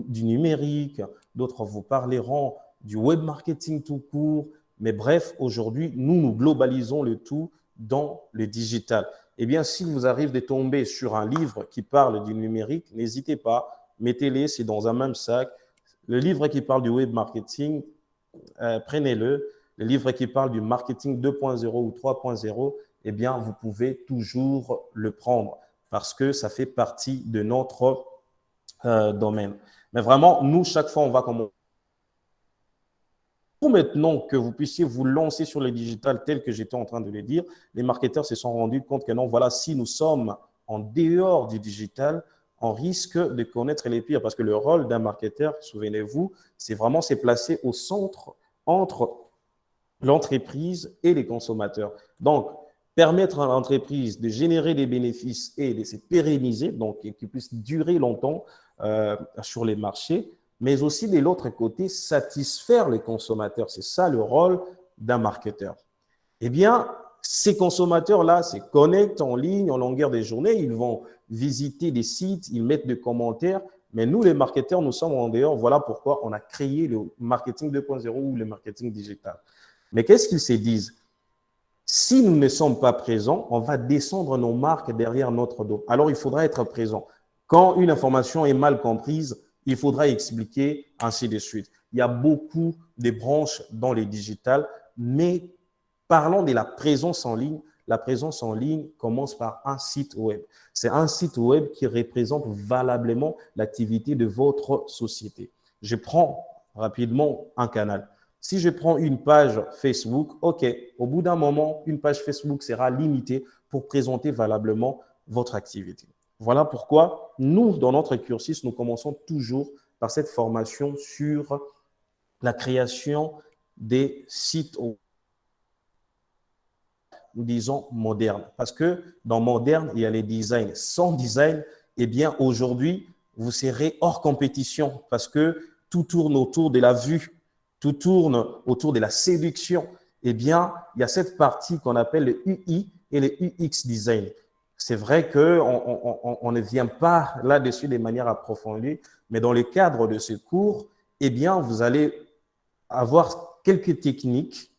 du numérique, d'autres vous parleront du web marketing tout court. Mais bref, aujourd'hui, nous globalisons le tout dans le digital. Eh bien, s'il vous arrive de tomber sur un livre qui parle du numérique, n'hésitez pas, mettez-les, c'est dans un même sac. Le livre qui parle du web marketing, prenez-le. Le livre qui parle du marketing 2.0 ou 3.0, eh bien, vous pouvez toujours le prendre parce que ça fait partie de notre domaine. Mais vraiment, nous, chaque fois, on va comme pour maintenant que vous puissiez vous lancer sur le digital tel que j'étais en train de le dire, les marketeurs se sont rendus compte que non, voilà, si nous sommes en dehors du digital, on risque de connaître les pires parce que le rôle d'un marketeur, souvenez-vous, c'est vraiment se placer au centre entre l'entreprise et les consommateurs. Donc, permettre à l'entreprise de générer des bénéfices et de se pérenniser, donc qu'ils puissent durer longtemps sur les marchés, mais aussi de l'autre côté, satisfaire les consommateurs. C'est ça le rôle d'un marketeur. Eh bien, ces consommateurs-là se connectent en ligne en longueur des journées, ils vont visiter des sites, ils mettent des commentaires, mais nous, les marketeurs, nous sommes en dehors. Voilà pourquoi on a créé le marketing 2.0 ou le marketing digital. Mais qu'est-ce qu'ils se disent? Si nous ne sommes pas présents, on va descendre nos marques derrière notre dos. Alors, il faudra être présent. Quand une information est mal comprise, il faudra expliquer, ainsi de suite. Il y a beaucoup de branches dans les digitales, mais parlons de la présence en ligne. La présence en ligne commence par un site web. C'est un site web qui représente valablement l'activité de votre société. Je prends rapidement un canal. Si je prends une page Facebook, OK, au bout d'un moment, une page Facebook sera limitée pour présenter valablement votre activité. Voilà pourquoi nous, dans notre cursus, nous commençons toujours par cette formation sur la création des sites web, nous disons moderne. Parce que dans moderne, il y a les designs. Sans design, eh bien, aujourd'hui, vous serez hors compétition parce que tout tourne autour de la vue, tout tourne autour de la séduction. Eh bien, il y a cette partie qu'on appelle le UI et le UX design. C'est vrai qu'on ne vient pas là-dessus de manière approfondie, mais dans le cadre de ce cours, eh bien, vous allez avoir quelques techniques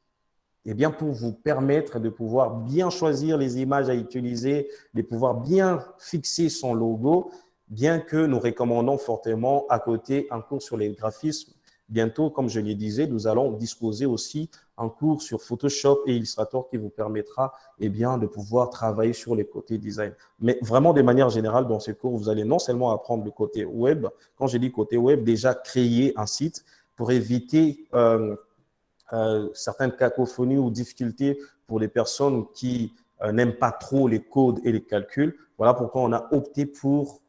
eh bien, pour vous permettre de pouvoir bien choisir les images à utiliser, de pouvoir bien fixer son logo, bien que nous recommandons fortement à côté un cours sur les graphismes. Bientôt, comme je le disais, nous allons disposer aussi un cours sur Photoshop et Illustrator qui vous permettra eh bien, de pouvoir travailler sur les côtés design. Mais vraiment, de manière générale, dans ce cours, vous allez non seulement apprendre le côté web, quand je dis côté web, déjà créer un site pour éviter certaines cacophonies ou difficultés pour les personnes qui n'aiment pas trop les codes et les calculs. Voilà pourquoi on a opté pour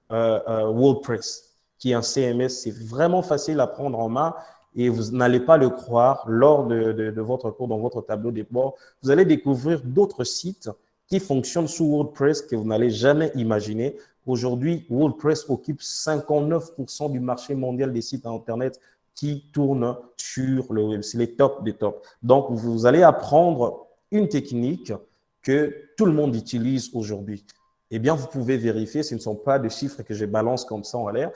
WordPress, qui est un CMS. C'est vraiment facile à prendre en main et vous n'allez pas le croire lors de votre cours, dans votre tableau de bord. Vous allez découvrir d'autres sites qui fonctionnent sous WordPress que vous n'allez jamais imaginer. Aujourd'hui, WordPress occupe 59% du marché mondial des sites Internet qui tournent sur le web. C'est les tops des tops. Donc, vous allez apprendre une technique que tout le monde utilise aujourd'hui. Eh bien, vous pouvez vérifier, ce ne sont pas des chiffres que je balance comme ça en l'air.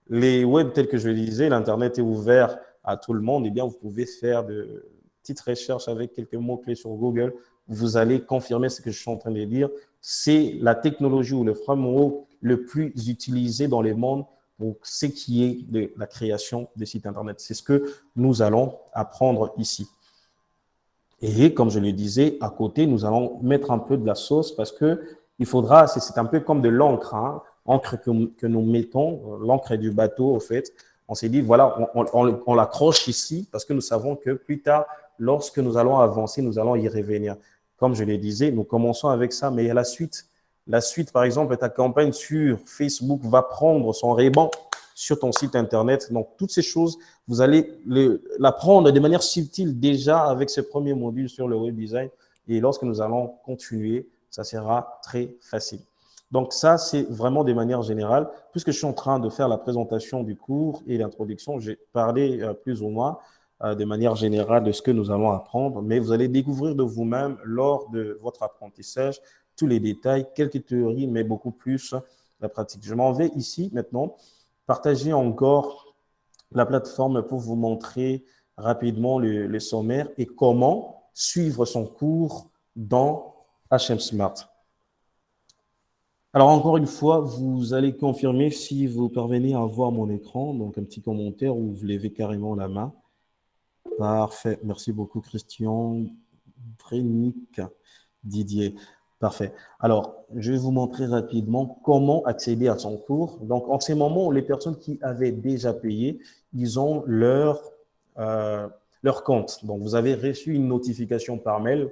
Les web, tels que je le disais, l'Internet est ouvert à tout le monde. Eh bien, vous pouvez faire de petites recherches avec quelques mots-clés sur Google. Vous allez confirmer ce que je suis en train de dire. C'est la technologie ou le framework le plus utilisé dans le monde pour ce qui est de la création des sites Internet. C'est ce que nous allons apprendre ici. Et comme je le disais, à côté, nous allons mettre un peu de la sauce parce que il faudra, c'est un peu comme de l'encre, hein, encre que nous mettons, l'encre du bateau, au fait. On s'est dit, voilà, on l'accroche ici parce que nous savons que plus tard, lorsque nous allons avancer, nous allons y revenir. Comme je le disais, nous commençons avec ça, mais il y a la suite. La suite, par exemple, ta campagne sur Facebook va prendre son ruban sur ton site Internet. Donc, toutes ces choses, vous allez l'apprendre de manière subtile déjà avec ce premier module sur le web design. Et lorsque nous allons continuer, ça sera très facile. Donc ça, c'est vraiment de manière générale. Puisque je suis en train de faire la présentation du cours et l'introduction, j'ai parlé plus ou moins de manière générale de ce que nous allons apprendre, mais vous allez découvrir de vous-même lors de votre apprentissage tous les détails, quelques théories, mais beaucoup plus la pratique. Je m'en vais ici maintenant partager encore la plateforme pour vous montrer rapidement le sommaire et comment suivre son cours dans HM Smart. Alors, encore une fois, vous allez confirmer si vous parvenez à voir mon écran, donc un petit commentaire où vous levez carrément la main. Parfait. Merci beaucoup, Christian, Brénic, Didier. Parfait. Alors, je vais vous montrer rapidement comment accéder à son cours. Donc, en ces moments, les personnes qui avaient déjà payé, ils ont leur compte. Donc, vous avez reçu une notification par mail.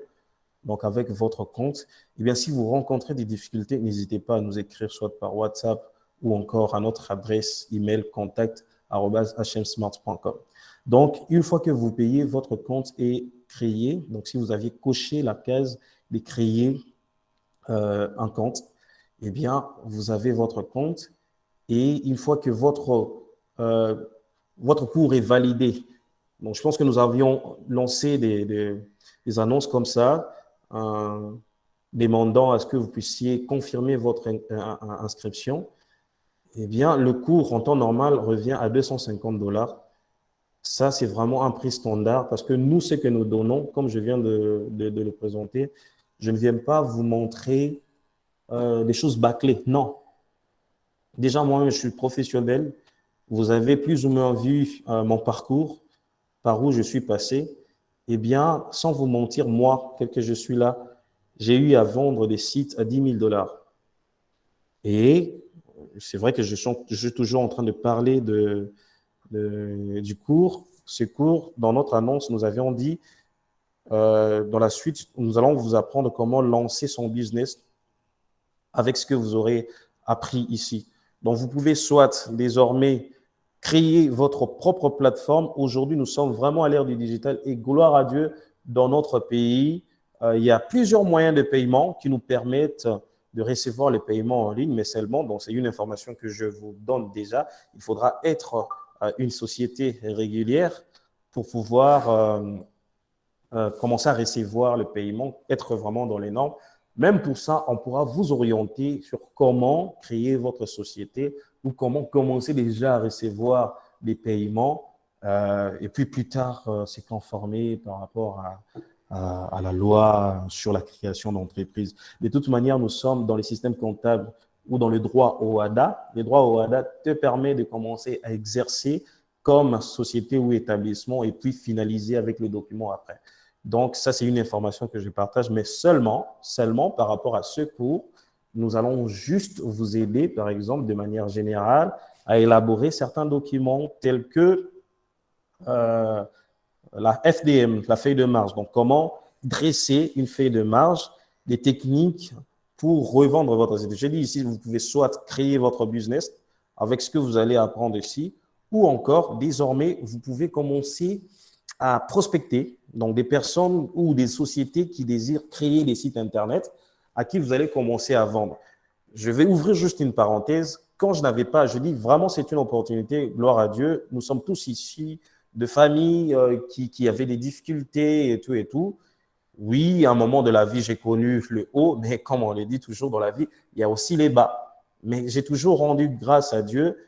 Donc, avec votre compte, eh bien, si vous rencontrez des difficultés, n'hésitez pas à nous écrire soit par WhatsApp ou encore à notre adresse email contact@hmsmart.com. Donc, une fois que vous payez, votre compte est créé. Donc, si vous aviez coché la case de créer un compte, eh bien, vous avez votre compte et une fois que votre cours est validé, donc je pense que nous avions lancé des annonces comme ça, demandant à ce que vous puissiez confirmer votre inscription, eh bien, le cours en temps normal revient à $250. Ça, c'est vraiment un prix standard parce que nous, ce que nous donnons, comme je viens de le présenter, je ne viens pas vous montrer des choses bâclées. Non. Déjà, moi-même, je suis professionnel. Vous avez plus ou moins vu mon parcours, par où je suis passé. Eh bien, sans vous mentir, moi, tel que je suis là, j'ai eu à vendre des sites à $10 000. Et c'est vrai que je suis toujours en train de parler du cours. Ce cours, dans notre annonce, nous avions dit, dans la suite, nous allons vous apprendre comment lancer son business avec ce que vous aurez appris ici. Donc, vous pouvez soit désormais créer votre propre plateforme. Aujourd'hui, nous sommes vraiment à l'ère du digital et gloire à Dieu, dans notre pays, il y a plusieurs moyens de paiement qui nous permettent de recevoir les paiements en ligne, mais seulement, donc c'est une information que je vous donne déjà, il faudra être une société régulière pour pouvoir commencer à recevoir le paiement, être vraiment dans les normes. Même pour ça, on pourra vous orienter sur comment créer votre société ou comment commencer déjà à recevoir des paiements et puis plus tard se conformer par rapport à la loi sur la création d'entreprises. De toute manière, nous sommes dans les systèmes comptables ou dans le droit OHADA. Le droit OHADA te permet de commencer à exercer comme société ou établissement et puis finaliser avec le document après. Donc, ça, c'est une information que je partage, mais seulement par rapport à ce cours, nous allons juste vous aider, par exemple, de manière générale, à élaborer certains documents tels que la FDM, la feuille de marge. Donc, comment dresser une feuille de marge, des techniques pour revendre votre société. J'ai dit ici, vous pouvez soit créer votre business avec ce que vous allez apprendre ici, ou encore, désormais, vous pouvez commencer à prospecter, donc des personnes ou des sociétés qui désirent créer des sites Internet à qui vous allez commencer à vendre. Je vais ouvrir juste une parenthèse. Quand je n'avais pas, je dis vraiment c'est une opportunité, gloire à Dieu. Nous sommes tous ici de familles qui avaient des difficultés et tout et tout. Oui, à un moment de la vie, j'ai connu le haut, mais comme on le dit toujours dans la vie, il y a aussi les bas. Mais j'ai toujours rendu grâce à Dieu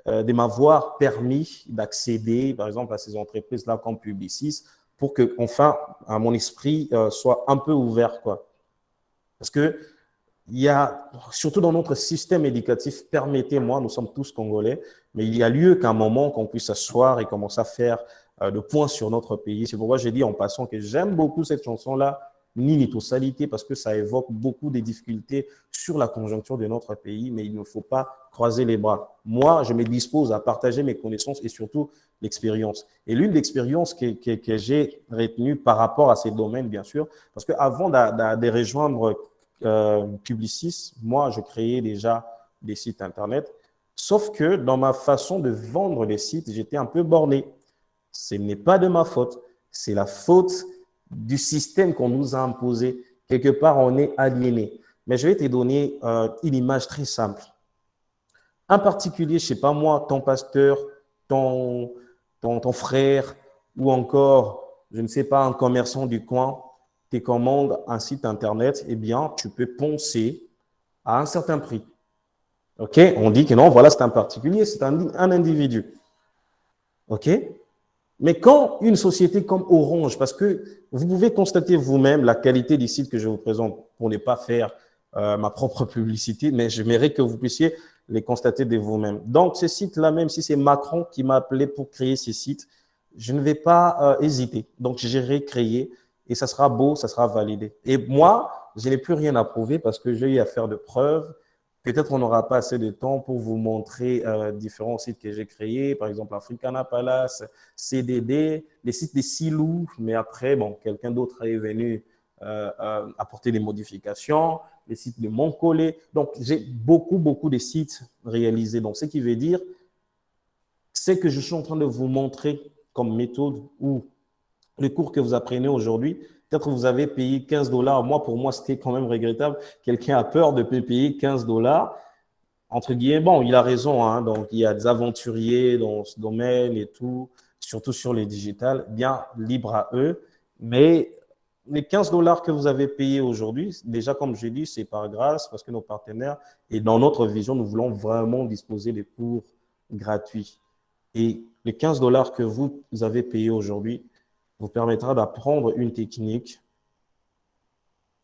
de m'avoir permis d'accéder, par exemple, à ces entreprises-là comme Publicis, pour que, enfin, mon esprit soit un peu ouvert, quoi. Parce que il y a, surtout dans notre système éducatif, permettez-moi, nous sommes tous Congolais, mais il y a lieu qu'à un moment qu'on puisse s'asseoir et commencer à faire le point sur notre pays. C'est pourquoi j'ai dit en passant que j'aime beaucoup cette chanson-là, Nini Tosalité, parce que ça évoque beaucoup des difficultés sur la conjoncture de notre pays, mais il ne faut pas croiser les bras. Moi, je me dispose à partager mes connaissances et surtout l'expérience. Et l'une des expériences que j'ai retenues par rapport à ces domaines, bien sûr, parce qu'avant de rejoindre Publicis, moi, je créais déjà des sites Internet, sauf que dans ma façon de vendre les sites, j'étais un peu borné. Ce n'est pas de ma faute, c'est la faute du système qu'on nous a imposé. Quelque part, on est aliéné. Mais je vais te donner une image très simple. Un particulier, je ne sais pas moi, ton pasteur, ton, ton frère, ou encore, je ne sais pas, un commerçant du coin, te commande un site internet, eh bien, tu peux poncer à un certain prix. OK? On dit que non, voilà, c'est un particulier, c'est un individu. OK? Mais quand une société comme Orange, parce que vous pouvez constater vous-même la qualité du site que je vous présente pour ne pas faire ma propre publicité, mais j'aimerais que vous puissiez les constater de vous-même. Donc, ce site-là, même si c'est Macron qui m'a appelé pour créer ce site, je ne vais pas hésiter. Donc, j'irai créer et ça sera beau, ça sera validé. Et moi, je n'ai plus rien à prouver parce que j'ai eu à faire de preuves. Peut-être on n'aura pas assez de temps pour vous montrer différents sites que j'ai créés, par exemple Africana Palace, CDD, les sites des Silou, mais après, bon, quelqu'un d'autre est venu apporter des modifications, les sites de Montcollet. Donc, j'ai beaucoup de sites réalisés. Donc, ce qui veut dire, c'est que je suis en train de vous montrer comme méthode ou le cours que vous apprenez aujourd'hui. Peut-être que vous avez payé 15 dollars. Moi, pour moi, c'était quand même regrettable. Quelqu'un a peur de payer 15 dollars. Entre guillemets, bon, il a raison. Hein, donc, il y a des aventuriers dans ce domaine et tout, surtout sur les digitales. Bien, libre à eux. Mais les 15 dollars que vous avez payés aujourd'hui, déjà, comme j'ai dit, c'est par grâce parce que nos partenaires, et dans notre vision, nous voulons vraiment disposer des cours gratuits. Et les 15 dollars que vous avez payés aujourd'hui vous permettra d'apprendre une technique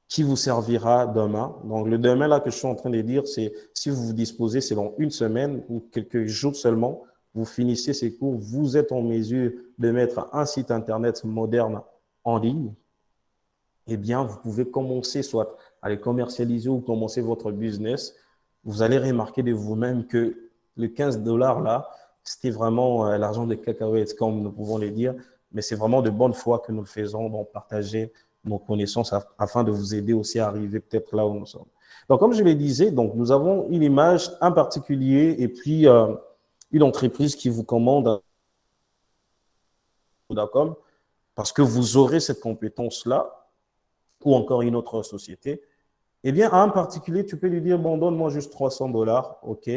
qui vous servira demain. Donc, le demain là que je suis en train de dire, c'est si vous vous disposez, c'est dans une semaine ou quelques jours seulement, vous finissez ces cours, vous êtes en mesure de mettre un site internet moderne en ligne, eh bien, vous pouvez commencer soit à les commercialiser ou commencer votre business. Vous allez remarquer de vous-même que le 15 dollars là, c'était vraiment l'argent des cacahuètes, comme nous pouvons le dire, mais c'est vraiment de bonne foi que nous le faisons, donc partager nos connaissances afin de vous aider aussi à arriver peut-être là où nous sommes. Donc, comme je le disais, donc, nous avons une image, un particulier et puis une entreprise qui vous commande Vodacom parce que vous aurez cette compétence-là ou encore une autre société. Eh bien, à un particulier, tu peux lui dire, bon, donne-moi juste 300 dollars, OK,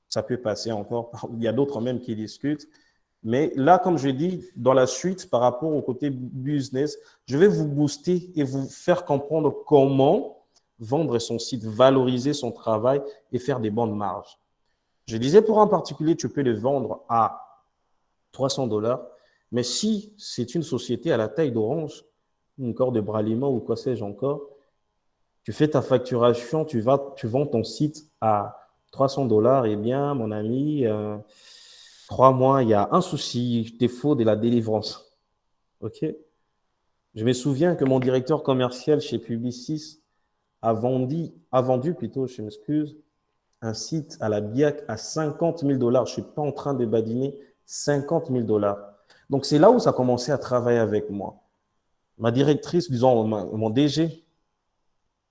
ça peut passer encore. Il y a d'autres même qui discutent. Mais là, comme je dis, dans la suite, par rapport au côté business, je vais vous booster et vous faire comprendre comment vendre son site, valoriser son travail et faire des bonnes marges. Je disais, pour un particulier, tu peux le vendre à 300 dollars. Mais si c'est une société à la taille d'Orange, ou encore de Bralima ou quoi sais-je encore, tu fais ta facturation, tu vends ton site à 300 dollars, eh bien, mon ami, 3 mois, il y a un souci, défaut de la délivrance. OK? Je me souviens que mon directeur commercial chez Publicis a vendu plutôt, je m'excuse, un site à la BIAC à 50 000 dollars. Je ne suis pas en train de badiner 50 000 dollars. Donc, c'est là où ça a commencé à travailler avec moi. Ma directrice, disons, mon DG,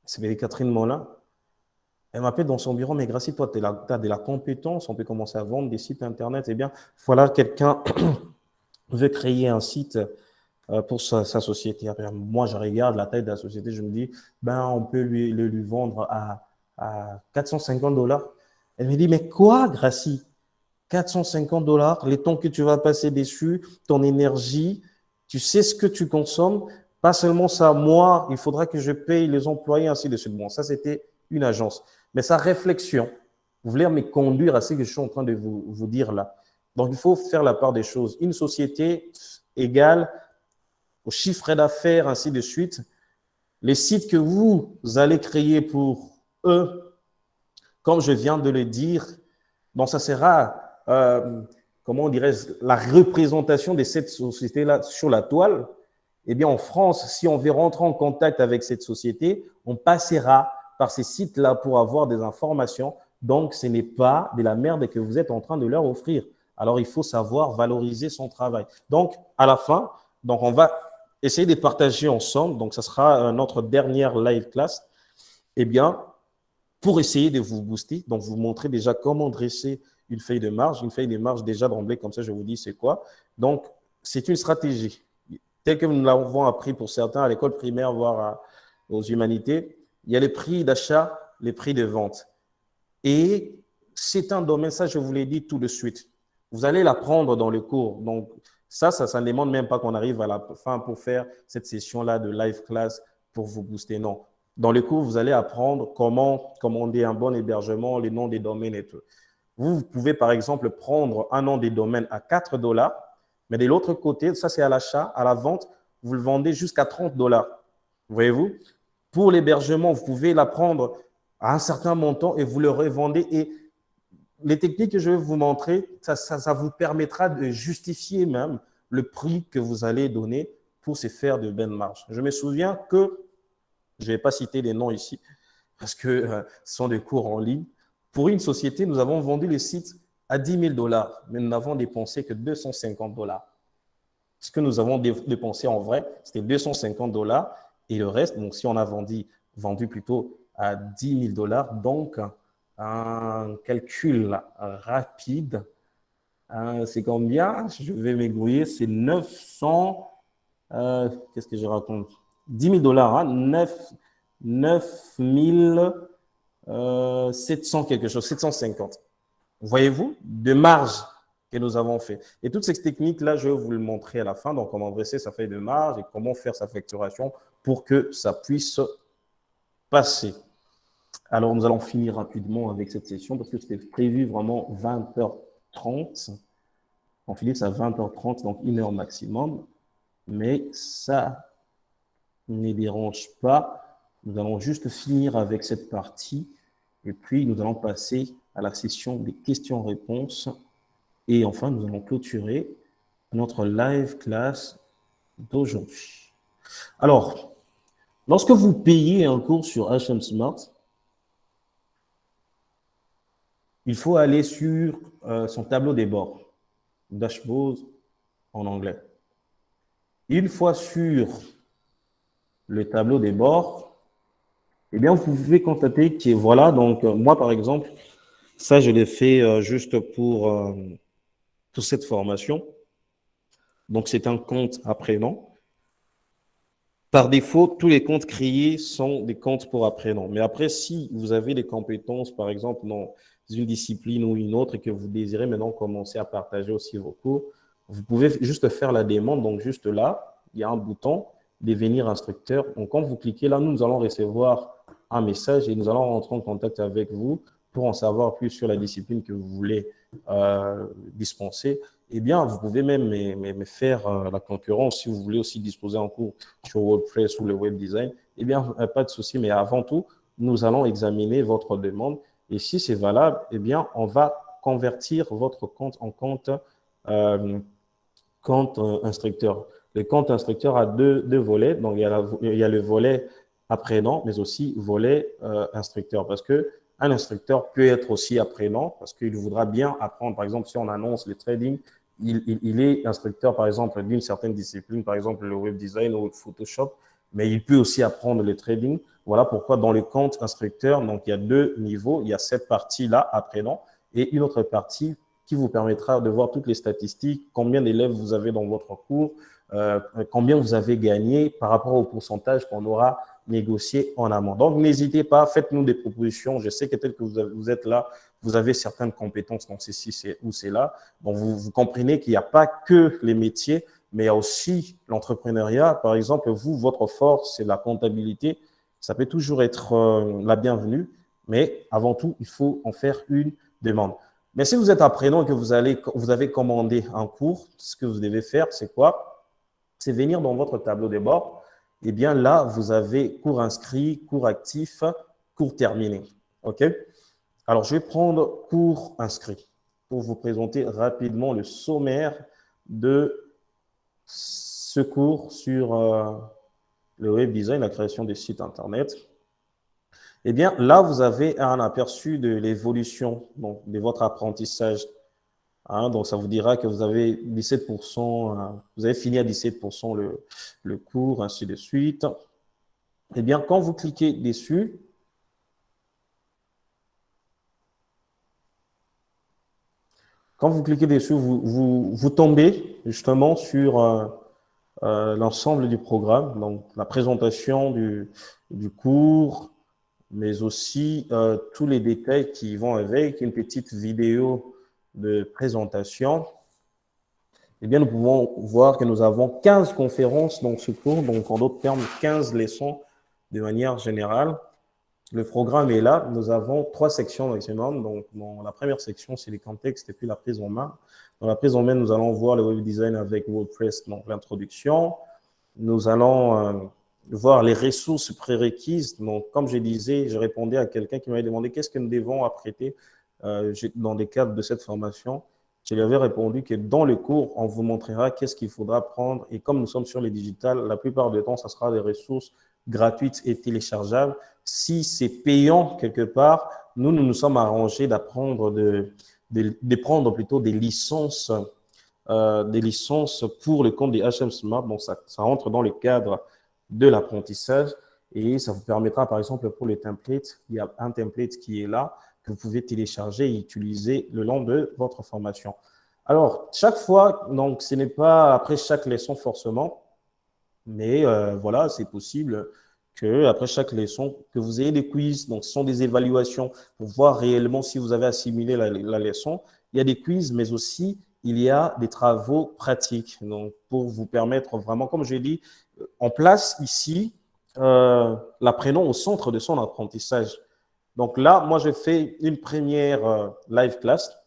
c'est Catherine Molin, elle m'appelle dans son bureau, mais Gracie, toi, tu as de la compétence, on peut commencer à vendre des sites Internet. Eh bien, voilà, quelqu'un veut créer un site pour sa société. Après, moi, je regarde la taille de la société, je me dis, ben, on peut lui vendre à 450 dollars. Elle me dit, mais quoi, Gracie? 450 dollars, les temps que tu vas passer dessus, ton énergie, tu sais ce que tu consommes. Pas seulement ça, moi, il faudra que je paye les employés, ainsi de suite. Bon, ça, c'était une agence. Mais sa réflexion, vous voulez me conduire à ce que je suis en train de vous dire là. Donc, il faut faire la part des choses. Une société égale au chiffre d'affaires, ainsi de suite. Les sites que vous allez créer pour eux, comme je viens de le dire, donc ça sera, comment dirais-je, la représentation de cette société-là sur la toile. Eh bien, en France, si on veut rentrer en contact avec cette société, on passera par ces sites-là pour avoir des informations. Donc, ce n'est pas de la merde que vous êtes en train de leur offrir. Alors, il faut savoir valoriser son travail. Donc, à la fin, donc on va essayer de partager ensemble. Donc, ça sera notre dernière live class. Eh bien, pour essayer de vous booster, donc vous montrer déjà comment dresser une feuille de marge. Une feuille de marge déjà d'emblée, comme ça, je vous dis c'est quoi. Donc, c'est une stratégie. tel que nous l'avons appris pour certains à l'école primaire, voire aux humanités, il y a les prix d'achat, les prix de vente. Et c'est un domaine, ça je vous l'ai dit tout de suite. Vous allez l'apprendre dans le cours. Donc, ça ne demande même pas qu'on arrive à la fin pour faire cette session-là de live class pour vous booster. Non. Dans le cours, vous allez apprendre comment commander un bon hébergement, les noms des domaines et tout. Vous pouvez, par exemple, prendre un nom des domaines à 4 $, mais de l'autre côté, ça c'est à l'achat, à la vente, vous le vendez jusqu'à 30 $. Voyez-vous? Pour l'hébergement, vous pouvez la prendre à un certain montant et vous le revendez. Et les techniques que je vais vous montrer, ça vous permettra de justifier même le prix que vous allez donner pour se faire de belles marges. Je me souviens que, je ne vais pas citer les noms ici, parce que ce sont des cours en ligne. Pour une société, nous avons vendu le site à 10 000 $, mais nous n'avons dépensé que 250 $. Ce que nous avons dépensé en vrai, c'était 250 $, et le reste, donc si on a vendu plutôt à 10 000 $, donc un calcul rapide, c'est combien? Je vais m'égrouiller, c'est 900, qu'est-ce que je raconte? 10 000 $, 9 700 quelque chose, 750. Voyez-vous, de marge que nous avons fait. Et toutes ces techniques-là, je vais vous le montrer à la fin. Donc, comment dresser sa feuille de marge et comment faire sa facturation pour que ça puisse passer. Alors, nous allons finir rapidement avec cette session parce que c'était prévu vraiment 20h30. On finit à 20h30, donc 1 heure maximum. Mais ça ne dérange pas. Nous allons juste finir avec cette partie et puis nous allons passer à la session des questions-réponses. Et enfin, nous allons clôturer notre live class d'aujourd'hui. Alors, lorsque vous payez un cours sur HM Smart, il faut aller sur son tableau des bords, dashboard en anglais. Une fois sur le tableau des bords, eh bien, vous pouvez constater que voilà, donc moi par exemple, ça je l'ai fait juste pour cette formation. Donc c'est un compte apprenant. Par défaut, tous les comptes créés sont des comptes pour apprenants. Mais après, si vous avez des compétences, par exemple, dans une discipline ou une autre et que vous désirez maintenant commencer à partager aussi vos cours, vous pouvez juste faire la demande. Donc, juste là, il y a un bouton devenir instructeur. Donc, quand vous cliquez là, nous allons recevoir un message et nous allons rentrer en contact avec vous pour en savoir plus sur la discipline que vous voulez dispenser. Eh bien, vous pouvez même me faire la concurrence si vous voulez aussi disposer en cours sur WordPress ou le web design. Eh bien, pas de souci, mais avant tout, nous allons examiner votre demande. Et si c'est valable, eh bien, on va convertir votre compte en compte instructeur. Le compte instructeur a deux volets. Donc, il y a le volet apprenant, mais aussi volet instructeur. Parce que un instructeur peut être aussi apprenant parce qu'il voudra bien apprendre. Par exemple, si on annonce le trading, il est instructeur, par exemple, d'une certaine discipline, par exemple le web design ou le Photoshop, mais il peut aussi apprendre le trading. Voilà pourquoi dans le compte instructeur, donc il y a deux niveaux. Il y a cette partie-là, apprenant, et une autre partie qui vous permettra de voir toutes les statistiques, combien d'élèves vous avez dans votre cours, combien vous avez gagné par rapport au pourcentage qu'on aura négocié en amont. Donc, n'hésitez pas, faites-nous des propositions. Je sais que tel que vous êtes là, vous avez certaines compétences dans ceci ou cela. Donc, vous comprenez qu'il n'y a pas que les métiers, mais il y a aussi l'entrepreneuriat. Par exemple, vous, votre force, c'est la comptabilité. Ça peut toujours être la bienvenue, mais avant tout, il faut en faire une demande. Mais si vous êtes apprenant et que vous avez commandé un cours, ce que vous devez faire, c'est quoi? C'est venir dans votre tableau de bord. Eh bien, là, vous avez cours inscrit, cours actif, cours terminé. OK? Alors, je vais prendre cours inscrit pour vous présenter rapidement le sommaire de ce cours sur le web design, la création des sites Internet. Eh bien, là, vous avez un aperçu de l'évolution de votre apprentissage. Donc, ça vous dira que vous avez 17%, vous avez fini à 17% le cours, ainsi de suite. Eh bien, quand vous cliquez dessus, vous tombez justement sur l'ensemble du programme, donc la présentation du cours, mais aussi tous les détails qui vont avec, une petite vidéo de présentation. Eh bien, nous pouvons voir que nous avons 15 conférences dans ce cours, donc en d'autres termes, 15 leçons de manière générale. Le programme est là. Nous avons 3 sections maximum. Donc, dans la première section, c'est les contextes et puis la prise en main. Dans la prise en main, nous allons voir le web design avec WordPress, donc l'introduction. Nous allons voir les ressources prérequises. Donc, comme je disais, je répondais à quelqu'un qui m'avait demandé qu'est-ce que nous devons apprêter dans le cadre de cette formation. Je lui avais répondu que dans le cours, on vous montrera qu'est-ce qu'il faudra prendre. Et comme nous sommes sur les digitales, la plupart du temps, ça sera des ressources gratuites et téléchargeables. Si c'est payant quelque part, nous sommes arrangés d'apprendre de prendre plutôt des licences pour le compte des HM Smart. Donc, ça rentre dans le cadre de l'apprentissage et ça vous permettra, par exemple, pour les templates, il y a un template qui est là que vous pouvez télécharger et utiliser le long de votre formation. Alors, chaque fois, donc, ce n'est pas après chaque leçon forcément, mais voilà, c'est possible que après chaque leçon, que vous ayez des quiz. Donc, ce sont des évaluations pour voir réellement si vous avez assimilé la leçon. Il y a des quiz, mais aussi il y a des travaux pratiques. Donc, pour vous permettre vraiment, comme je l'ai dit, on place ici l'apprenant au centre de son apprentissage. Donc là, moi, je fais une première live class.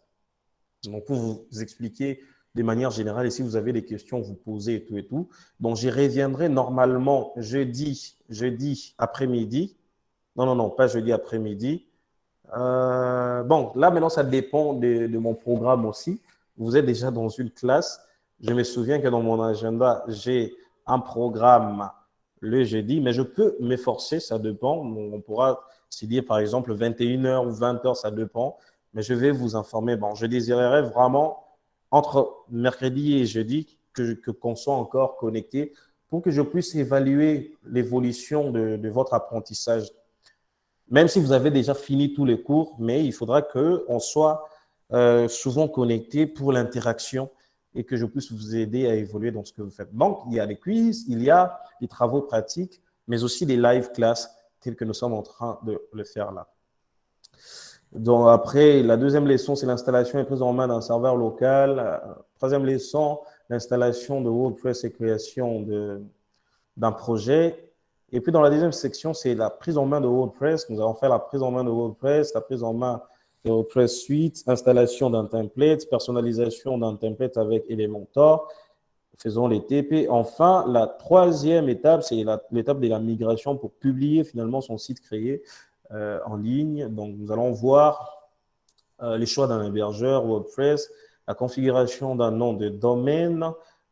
Donc, pour vous expliquer de manière générale, et si vous avez des questions, vous posez et tout et tout. Donc, j'y reviendrai normalement jeudi après-midi. Non, pas jeudi après-midi. Bon, là, maintenant, ça dépend de mon programme aussi. Vous êtes déjà dans une classe. Je me souviens que dans mon agenda, j'ai un programme le jeudi, mais je peux m'efforcer, ça dépend. On pourra se dire, par exemple, 21h ou 20h, ça dépend. Mais je vais vous informer. Bon, je désirerais vraiment, entre mercredi et jeudi, qu'on soit encore connecté pour que je puisse évaluer l'évolution de votre apprentissage. Même si vous avez déjà fini tous les cours, mais il faudra qu'on soit souvent connecté pour l'interaction et que je puisse vous aider à évoluer dans ce que vous faites. Donc, il y a des quiz, il y a des travaux pratiques, mais aussi des live classes tels que nous sommes en train de le faire là. Donc, après, la deuxième leçon, c'est l'installation et prise en main d'un serveur local. Troisième leçon, l'installation de WordPress et création d'un projet. Et puis, dans la deuxième section, c'est la prise en main de WordPress. Nous allons faire la prise en main de WordPress, la prise en main de WordPress Suite, installation d'un template, personnalisation d'un template avec Elementor. Faisons les TP. Enfin, la troisième étape, c'est l'étape de la migration pour publier finalement son site créé en ligne. Donc, nous allons voir les choix d'un hébergeur WordPress, la configuration d'un nom de domaine.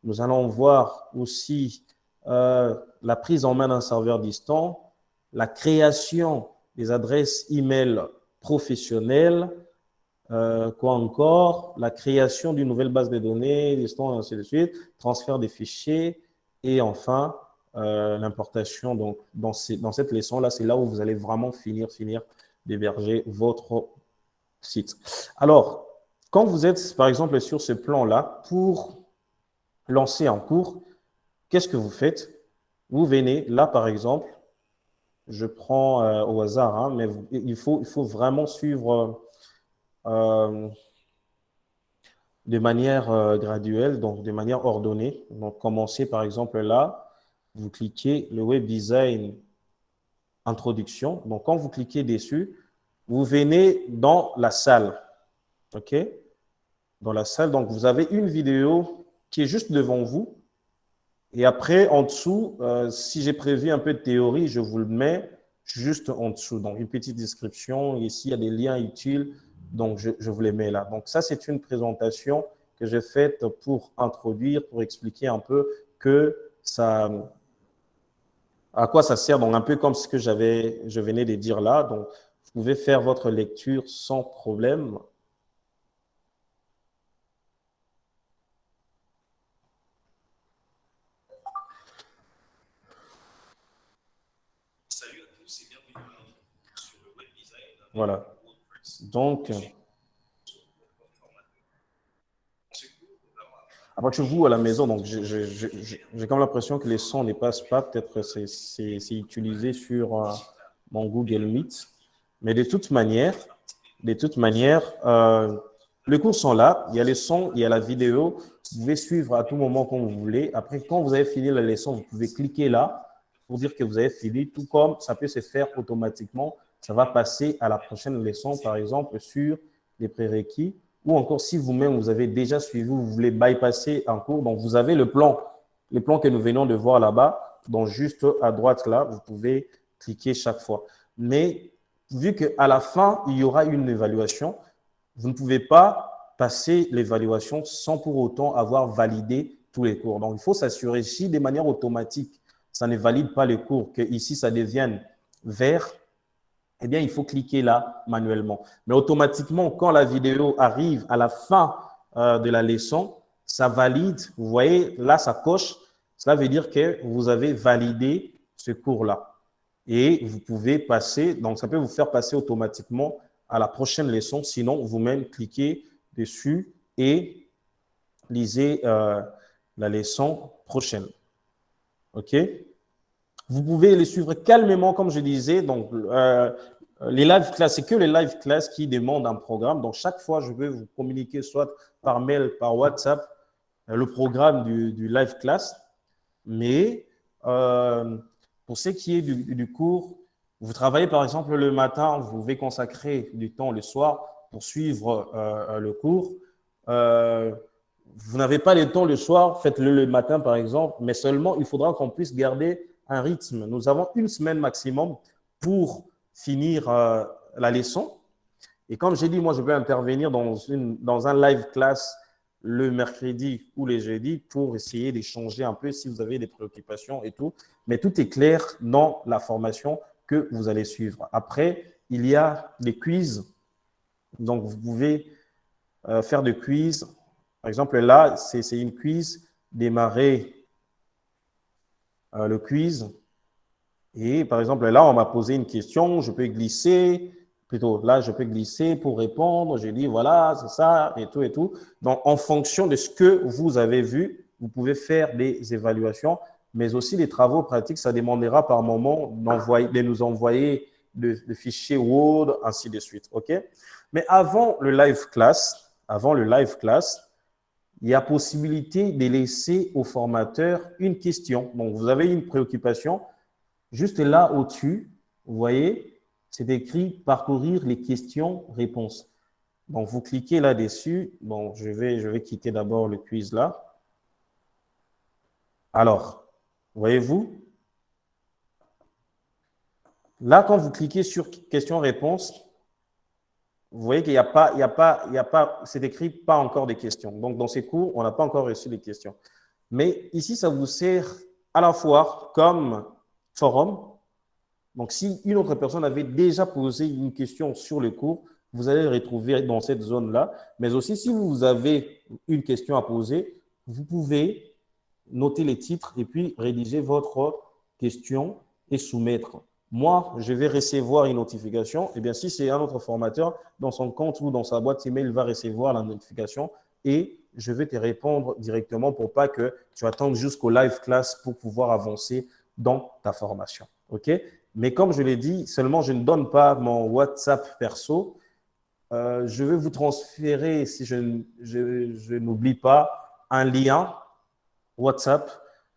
Nous allons voir aussi la prise en main d'un serveur distant, la création des adresses email professionnelles, quoi encore, la création d'une nouvelle base de données, distant, et ainsi de suite, transfert des fichiers, et enfin, l'importation. Donc, dans cette leçon-là, c'est là où vous allez vraiment finir d'héberger votre site. Alors, quand vous êtes, par exemple, sur ce plan-là, pour lancer un cours, qu'est-ce que vous faites? Vous venez, là, par exemple, je prends au hasard, hein, mais il faut vraiment suivre de manière graduelle, donc de manière ordonnée. Donc, commencez, par exemple, là, vous cliquez le Web Design Introduction. Donc, quand vous cliquez dessus, vous venez dans la salle. OK? Dans la salle, donc vous avez une vidéo qui est juste devant vous. Et après, en dessous, si j'ai prévu un peu de théorie, je vous le mets juste en dessous. Donc, une petite description. Ici, il y a des liens utiles. Donc, je vous les mets là. Donc, ça, c'est une présentation que j'ai faite pour introduire, pour expliquer un peu à quoi ça sert. Donc, un peu comme ce que je venais de dire là. Donc, vous pouvez faire votre lecture sans problème. Salut à tous et bienvenue sur le web design. Voilà. Donc, Après, chez vous, à la maison, donc j'ai comme l'impression que les sons ne passent pas. Peut-être que c'est utilisé sur mon Google Meet. Mais de toute manière les cours sont là. Il y a les sons, il y a la vidéo. Vous pouvez suivre à tout moment quand vous voulez. Après, quand vous avez fini la leçon, vous pouvez cliquer là pour dire que vous avez fini, tout comme ça peut se faire automatiquement. Ça va passer à la prochaine leçon, par exemple, sur les prérequis. Ou encore, si vous-même, vous avez déjà suivi, vous voulez bypasser un cours, donc vous avez le plan que nous venons de voir là-bas, donc juste à droite là, vous pouvez cliquer chaque fois. Mais vu qu'à la fin, il y aura une évaluation, vous ne pouvez pas passer l'évaluation sans pour autant avoir validé tous les cours. Donc, il faut s'assurer si de manière automatique, ça ne valide pas les cours, que ici, ça devienne vert, eh bien, il faut cliquer là manuellement. Mais automatiquement, quand la vidéo arrive à la fin de la leçon, ça valide. Vous voyez, là, ça coche. Cela veut dire que vous avez validé ce cours-là. Et vous pouvez passer, donc ça peut vous faire passer automatiquement à la prochaine leçon. Sinon, vous-même, cliquez dessus et lisez la leçon prochaine. OK? Vous pouvez les suivre calmement, comme je disais. Donc, les live class, c'est que les live class qui demandent un programme. Donc, chaque fois, je vais vous communiquer soit par mail, par WhatsApp, le programme du live class. Mais pour ce qui est du cours, vous travaillez par exemple le matin, vous pouvez consacrer du temps le soir pour suivre le cours. Vous n'avez pas le temps le soir, faites-le le matin par exemple, mais seulement il faudra qu'on puisse garder un rythme. Nous avons une semaine maximum pour finir la leçon. Et comme j'ai dit, moi, je peux intervenir dans un live class le mercredi ou les jeudis pour essayer d'échanger un peu si vous avez des préoccupations et tout. Mais tout est clair dans la formation que vous allez suivre. Après, il y a des quiz. Donc, vous pouvez faire des quiz. Par exemple, là, c'est une quiz. Démarrer le quiz. Et par exemple, là, on m'a posé une question. Je peux glisser. Plutôt, là, je peux glisser pour répondre. J'ai dit, voilà, c'est ça, et tout, et tout. Donc, en fonction de ce que vous avez vu, vous pouvez faire des évaluations, mais aussi les travaux pratiques. Ça demandera par moment de nous envoyer le fichier Word, ainsi de suite. OK? Mais avant le live class, il y a possibilité de laisser au formateur une question. Donc, vous avez une préoccupation. Juste là, au-dessus, vous voyez, c'est écrit « Parcourir les questions-réponses ». Donc, vous cliquez là-dessus. Bon, je vais quitter d'abord le quiz là. Alors, voyez-vous, là, quand vous cliquez sur « Questions-réponses », vous voyez qu'il n'y a pas, c'est écrit « Pas encore de questions ». Donc, dans ces cours, on n'a pas encore reçu les questions. Mais ici, ça vous sert à la fois comme forum. Donc, si une autre personne avait déjà posé une question sur le cours, vous allez le retrouver dans cette zone-là. Mais aussi, si vous avez une question à poser, vous pouvez noter les titres et puis rédiger votre question et soumettre. Moi, je vais recevoir une notification. Eh bien, si c'est un autre formateur, dans son compte ou dans sa boîte email, il va recevoir la notification et je vais te répondre directement pour pas que tu attendes jusqu'au live class pour pouvoir avancer dans ta formation. OK? Mais comme je l'ai dit, seulement je ne donne pas mon WhatsApp perso. Je vais vous transférer, si je n'oublie pas, un lien WhatsApp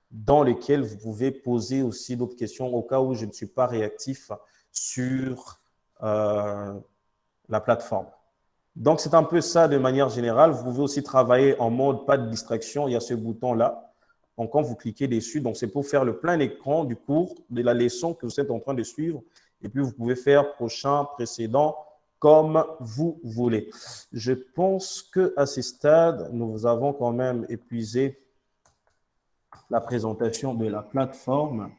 dans lequel vous pouvez poser aussi d'autres questions au cas où je ne suis pas réactif sur la plateforme. Donc, c'est un peu ça de manière générale. Vous pouvez aussi travailler en mode pas de distraction. Il y a ce bouton-là. Donc, quand vous cliquez dessus, donc c'est pour faire le plein écran du cours, de la leçon que vous êtes en train de suivre. Et puis, vous pouvez faire prochain, précédent, comme vous voulez. Je pense qu'à ce stade, nous avons quand même épuisé la présentation de la plateforme.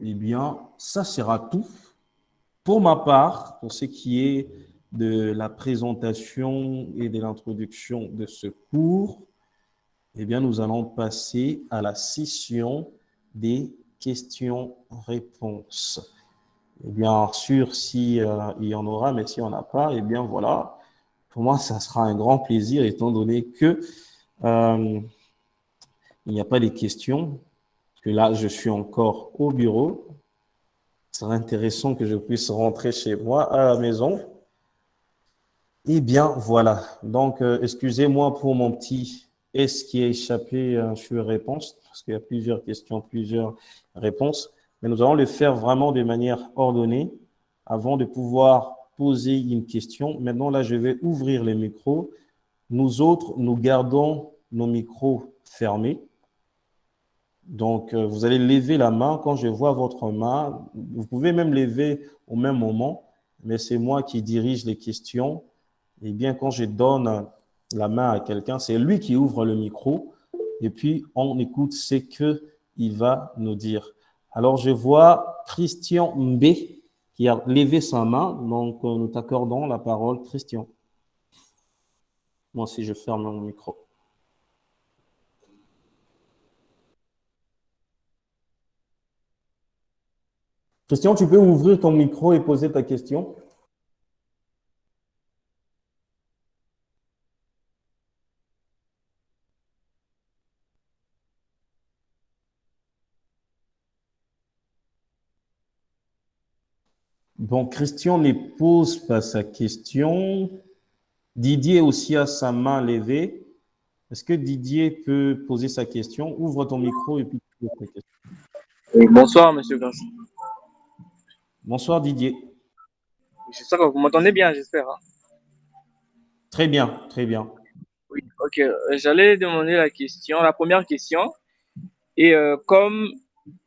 Eh bien, ça sera tout. Pour ma part, pour ce qui est de la présentation et de l'introduction de ce cours, eh bien, nous allons passer à la session des questions-réponses. Et bien sûr, si il y en aura, mais si on n'a pas, eh bien voilà, pour moi, ça sera un grand plaisir étant donné que il n'y a pas de questions, que là, je suis encore au bureau. Ce serait intéressant que je puisse rentrer chez moi à la maison. Eh bien, voilà. Donc, excusez-moi pour mon petit S qui a échappé sur réponse, parce qu'il y a plusieurs questions, plusieurs réponses. Mais nous allons le faire vraiment de manière ordonnée avant de pouvoir poser une question. Maintenant, là, je vais ouvrir les micros. Nous autres, nous gardons nos micros fermés. Donc, vous allez lever la main quand je vois votre main. Vous pouvez même lever au même moment, mais c'est moi qui dirige les questions. Eh bien, quand je donne la main à quelqu'un, c'est lui qui ouvre le micro et puis on écoute ce qu'il va nous dire. Alors, je vois Christian Mbé qui a levé sa main, donc nous t'accordons la parole, Christian. Moi aussi, je ferme mon micro. Christian, tu peux ouvrir ton micro et poser ta question? Bon, Christian ne pose pas sa question. Didier aussi a sa main levée. Est-ce que Didier peut poser sa question? Ouvre ton micro et puis pose ta question. Oui, bonsoir, monsieur Vinci. Bonsoir Didier. J'espère que vous m'entendez bien, j'espère, hein. Très bien, très bien. Oui, ok. J'allais demander la question, la première question. Et comme,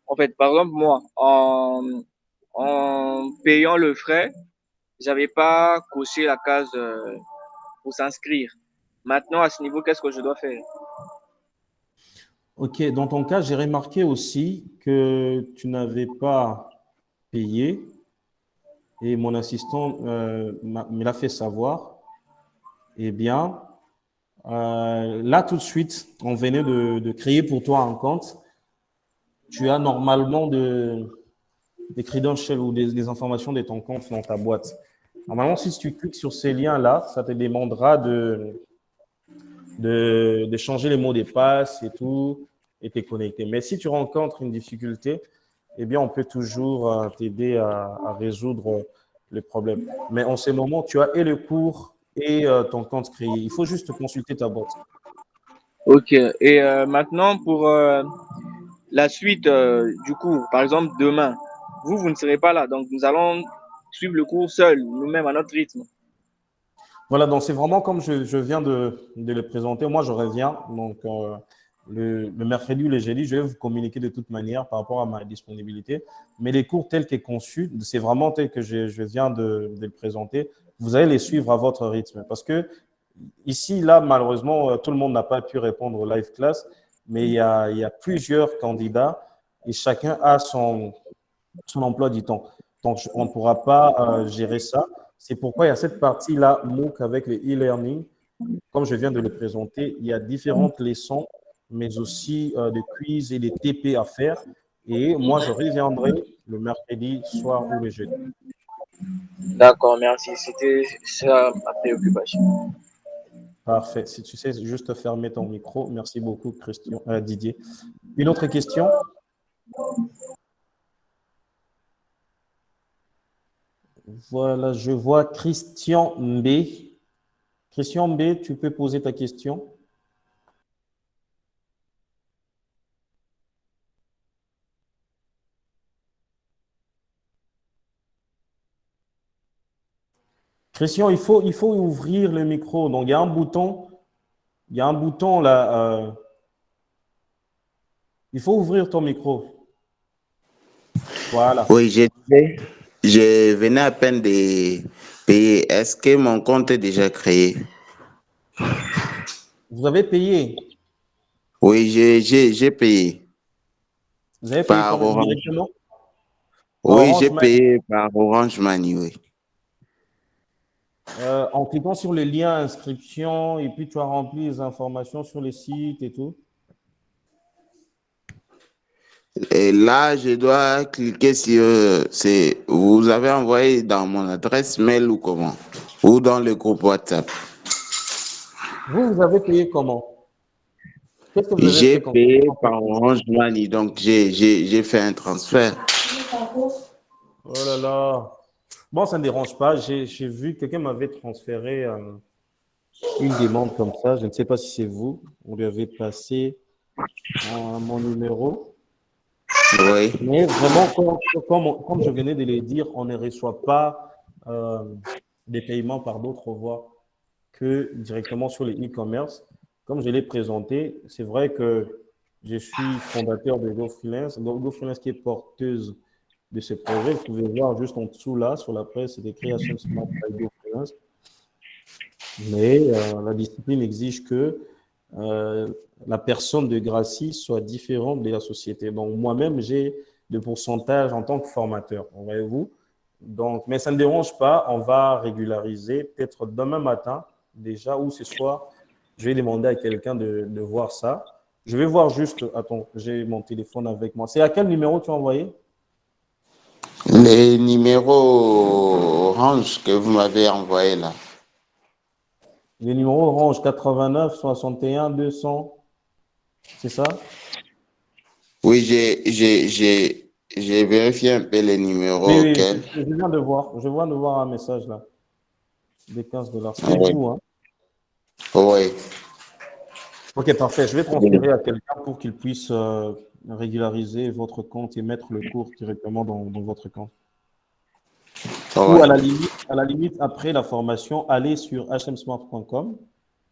en fait, par exemple, moi, en payant le frais, j'avais pas coché la case pour s'inscrire. Maintenant, à ce niveau, qu'est-ce que je dois faire? Ok, dans ton cas, j'ai remarqué aussi que tu n'avais pas payé et mon assistant me l'a fait savoir. Eh bien, là tout de suite, on venait de créer pour toi un compte. Tu as normalement des credentials ou des informations de ton compte dans ta boîte. Normalement, si tu cliques sur ces liens-là, ça te demandera de changer les mots de passe et tout, et te connecter. Mais si tu rencontres une difficulté, eh bien, on peut toujours t'aider à résoudre le problème. Mais en ce moment, tu as et le cours et ton compte créé. Il faut juste consulter ta boîte. Ok. Et maintenant, pour la suite, du coup, par exemple, demain, vous ne serez pas là. Donc, nous allons suivre le cours seul, nous-mêmes, à notre rythme. Voilà, donc c'est vraiment comme je viens de le présenter. Moi, je reviens. Donc, le mercredi ou le jeudi, je vais vous communiquer de toute manière par rapport à ma disponibilité. Mais les cours tels qu'ils conçus, c'est vraiment tel que je viens de le présenter. Vous allez les suivre à votre rythme. Parce que ici, là, malheureusement, tout le monde n'a pas pu répondre au live class, mais il y a plusieurs candidats et chacun a son emploi du temps. Donc, on ne pourra pas gérer ça. C'est pourquoi il y a cette partie-là, MOOC avec le e-learning. Comme je viens de le présenter, il y a différentes leçons, mais aussi des quiz et des TP à faire. Et moi, je reviendrai le mercredi soir ou le jeudi. D'accord, merci. C'était ça ma préoccupation. Parfait. Si tu sais juste fermer ton micro. Merci beaucoup, Christian, Didier. Une autre question? Voilà, je vois Christian B. Christian B, tu peux poser ta question. Christian, il faut ouvrir le micro. Donc, il y a un bouton là. Il faut ouvrir ton micro. Voilà. Oui, je venais à peine de payer. Est-ce que mon compte est déjà créé? Vous avez payé. Oui, j'ai payé Vous avez payé par comment Orange. directement? Par Oui, Orange j'ai Money. payé par Orange Money, oui. En cliquant sur le lien inscription et puis tu as rempli les informations sur le site et tout. Et là, je dois cliquer sur, vous avez envoyé dans mon adresse mail ou comment? Ou dans le groupe WhatsApp. Vous avez payé comment? Qu'est-ce que vous avez J'ai fait payé concrètement pour par payer? Orange Money, donc j'ai fait un transfert. Oh là là. Bon, ça ne dérange pas. J'ai vu, quelqu'un m'avait transféré une demande comme ça. Je ne sais pas si c'est vous. On lui avait passé mon numéro. Oui. Mais vraiment, comme je venais de le dire, on ne reçoit pas des paiements par d'autres voies que directement sur les e-commerce. Comme je l'ai présenté, c'est vrai que je suis fondateur de GoFreelance. Donc, GoFreelance qui est porteuse de ce projet. Vous pouvez voir juste en dessous là, sur la presse, c'est écrit HM Smart by GoFreelance. Mais la discipline exige que euh, la personne de Gracie soit différente de la société. Donc, moi-même, j'ai des pourcentages en tant que formateur, voyez-vous. Donc, mais ça ne dérange pas, on va régulariser peut-être demain matin déjà ou ce soir. Je vais demander à quelqu'un de voir ça. Je vais voir juste, attends, j'ai mon téléphone avec moi. C'est à quel numéro tu as envoyé? Les numéros Orange que vous m'avez envoyés là. Le numéro orange 89 61 200, c'est ça? Oui, j'ai vérifié un peu les Oui, numéros oui, auxquels. je viens de voir. Je viens de voir un message là, des $15. C'était Oui. vous, hein? Oui. Ok, parfait. Je vais transférer à quelqu'un pour qu'il puisse régulariser votre compte et mettre le cours directement dans votre compte. Ou Oui. à la limite, après la formation, allez sur hmsmart.com,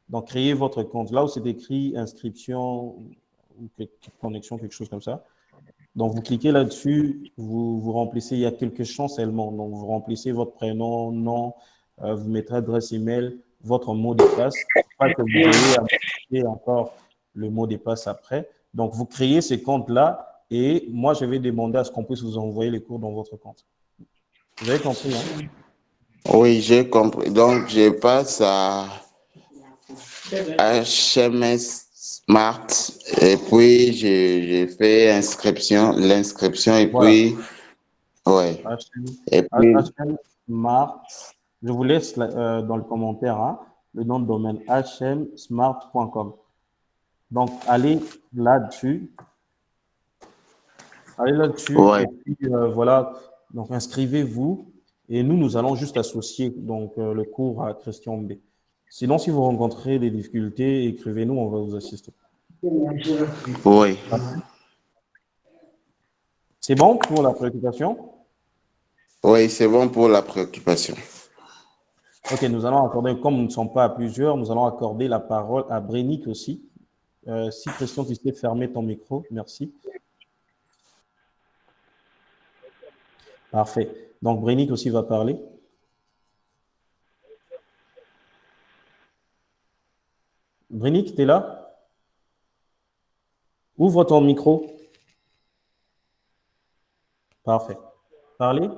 donc créez votre compte. Là où c'est écrit inscription ou connexion, quelque chose comme ça. Donc, vous cliquez là-dessus, vous remplissez, il y a quelques champs seulement. Donc, vous remplissez votre prénom, nom, vous mettez adresse email, votre mot de passe. Pas que vous ayez à modifier encore le mot de passe après. Donc, vous créez ces comptes-là et moi, je vais demander à ce qu'on puisse vous envoyer les cours dans votre compte. Vous avez compris, hein? Oui, j'ai compris. Donc, je passe à HMS Smart et puis j'ai fait l'inscription et Voilà. puis, ouais. HM, Et puis, HM Smart. Je vous laisse dans le commentaire hein, le nom de domaine hmsmart.com. Donc, allez là-dessus ouais. et puis voilà. Donc, inscrivez-vous et nous allons juste associer donc le cours à Christian B. Sinon, si vous rencontrez des difficultés, écrivez-nous, on va vous assister. Oui. C'est bon pour la préoccupation? Oui, c'est bon pour la préoccupation. Ok, nous allons accorder, comme nous ne sommes pas à plusieurs, nous allons accorder la parole à Brénic aussi. Si Christian, tu sais fermer ton micro, merci. Parfait. Donc, Brénic aussi va parler. Brénic, tu es là? Ouvre ton micro. Parfait. Parlez.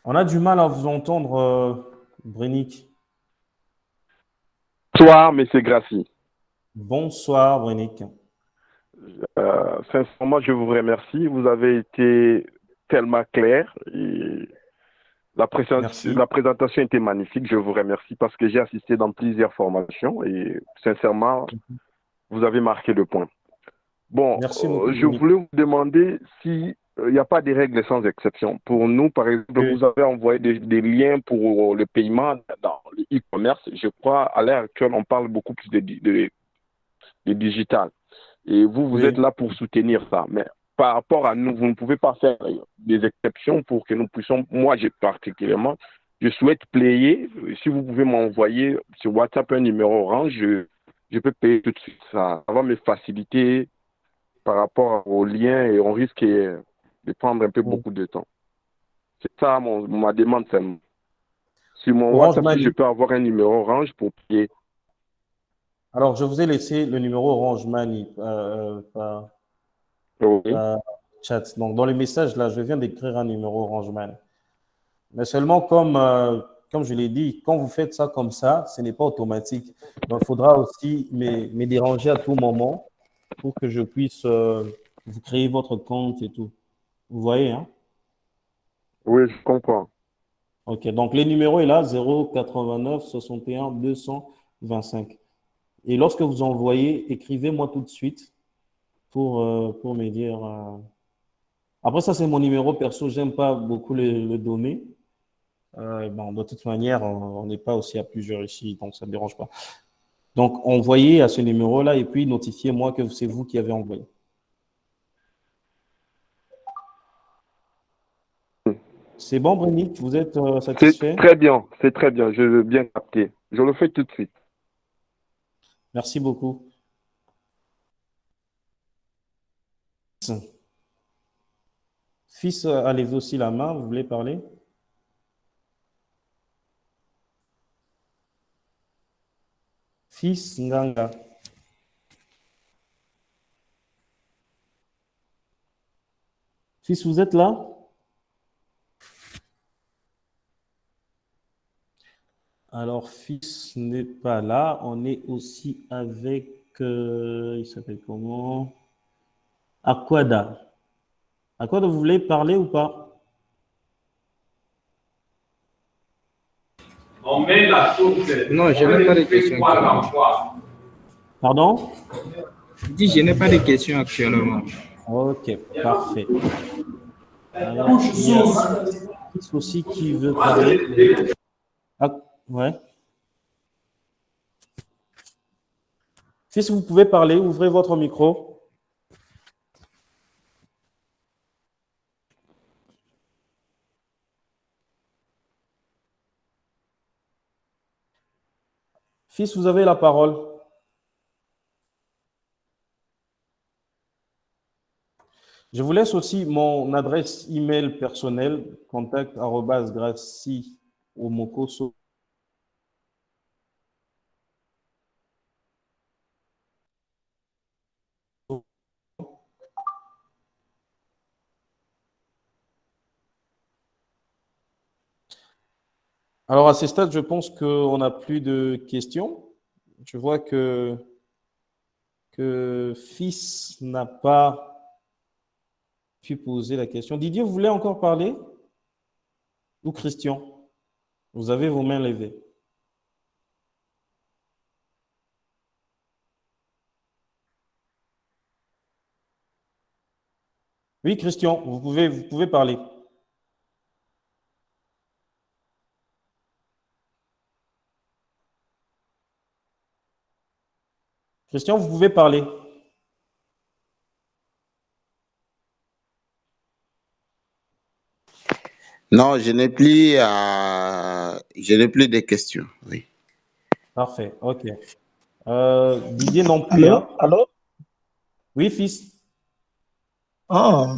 On a du mal à vous entendre, Brénic. Bonsoir, Monsieur Grassi. Bonsoir, Brénic. Sincèrement, je vous remercie. Vous avez été tellement clair et Merci. la présentation était magnifique. Je vous remercie parce que j'ai assisté dans plusieurs formations et sincèrement, vous avez marqué le point. Bon, Merci beaucoup, je Brénic. voulais vous demander si il n'y a pas de règles sans exception. Pour nous, par exemple, Oui, vous avez envoyé des liens pour le paiement dans le e-commerce. Je crois, à l'heure actuelle, on parle beaucoup plus de digital. Et vous êtes oui. là pour soutenir ça. Mais par rapport à nous, vous ne pouvez pas faire des exceptions pour que nous puissions, moi particulièrement, je souhaite payer. Si vous pouvez m'envoyer sur WhatsApp un numéro orange, je peux payer tout de suite. Ça va me faciliter par rapport aux liens et on risque de prendre un peu Oui. beaucoup de temps. C'est ça ma demande seulement. Sur mon Orange WhatsApp, si je Money. peux avoir un numéro orange pour payer. Alors, je vous ai laissé le numéro Orange Money par Oui. chat. Donc, dans les messages, là, je viens d'écrire un numéro Orange Money. Mais seulement comme je l'ai dit, quand vous faites ça comme ça, ce n'est pas automatique. Donc, il faudra aussi me déranger à tout moment pour que je puisse vous créer votre compte et tout. Vous voyez, hein? Oui, je comprends. Ok, donc le numéro est là, 089 61 225. Et lorsque vous envoyez, écrivez-moi tout de suite pour me dire. Après, ça, c'est mon numéro perso. J'aime pas beaucoup le donner. Bon, de toute manière, on n'est pas aussi à plusieurs ici, donc ça ne me dérange pas. Donc, envoyez à ce numéro-là et puis notifiez-moi que c'est vous qui avez envoyé. C'est bon, Brénick, vous êtes C'est satisfait? très bien, je veux bien capter. Je le fais tout de suite. Merci beaucoup. Fils a levé aussi la main, vous voulez parler? Fils Nganga. Fils, vous êtes là? Alors, fils n'est pas là. On est aussi avec, il s'appelle comment? Aquada. Aquada, vous voulez parler ou pas? On met la source. Non, je n'ai pas de questions actuellement. Pardon? Je dis, je n'ai pas de questions actuellement. Ok, parfait. Alors, il y a fils aussi qui veut parler. Ah, ouais. Fils, vous pouvez parler, ouvrez votre micro. Fils, vous avez la parole. Je vous laisse aussi mon adresse email personnelle, contact@gracie-omoko. Alors, à ce stade, je pense qu'on n'a plus de questions. Je vois que Fils n'a pas pu poser la question. Didier, vous voulez encore parler? Ou Christian? Vous avez vos mains levées. Oui, Christian, vous pouvez parler. Christian, vous pouvez parler. Non, je n'ai plus de questions. Oui. Parfait, ok. Didier non plus, Allô? hein? Allô? Oui, Fils. Ah,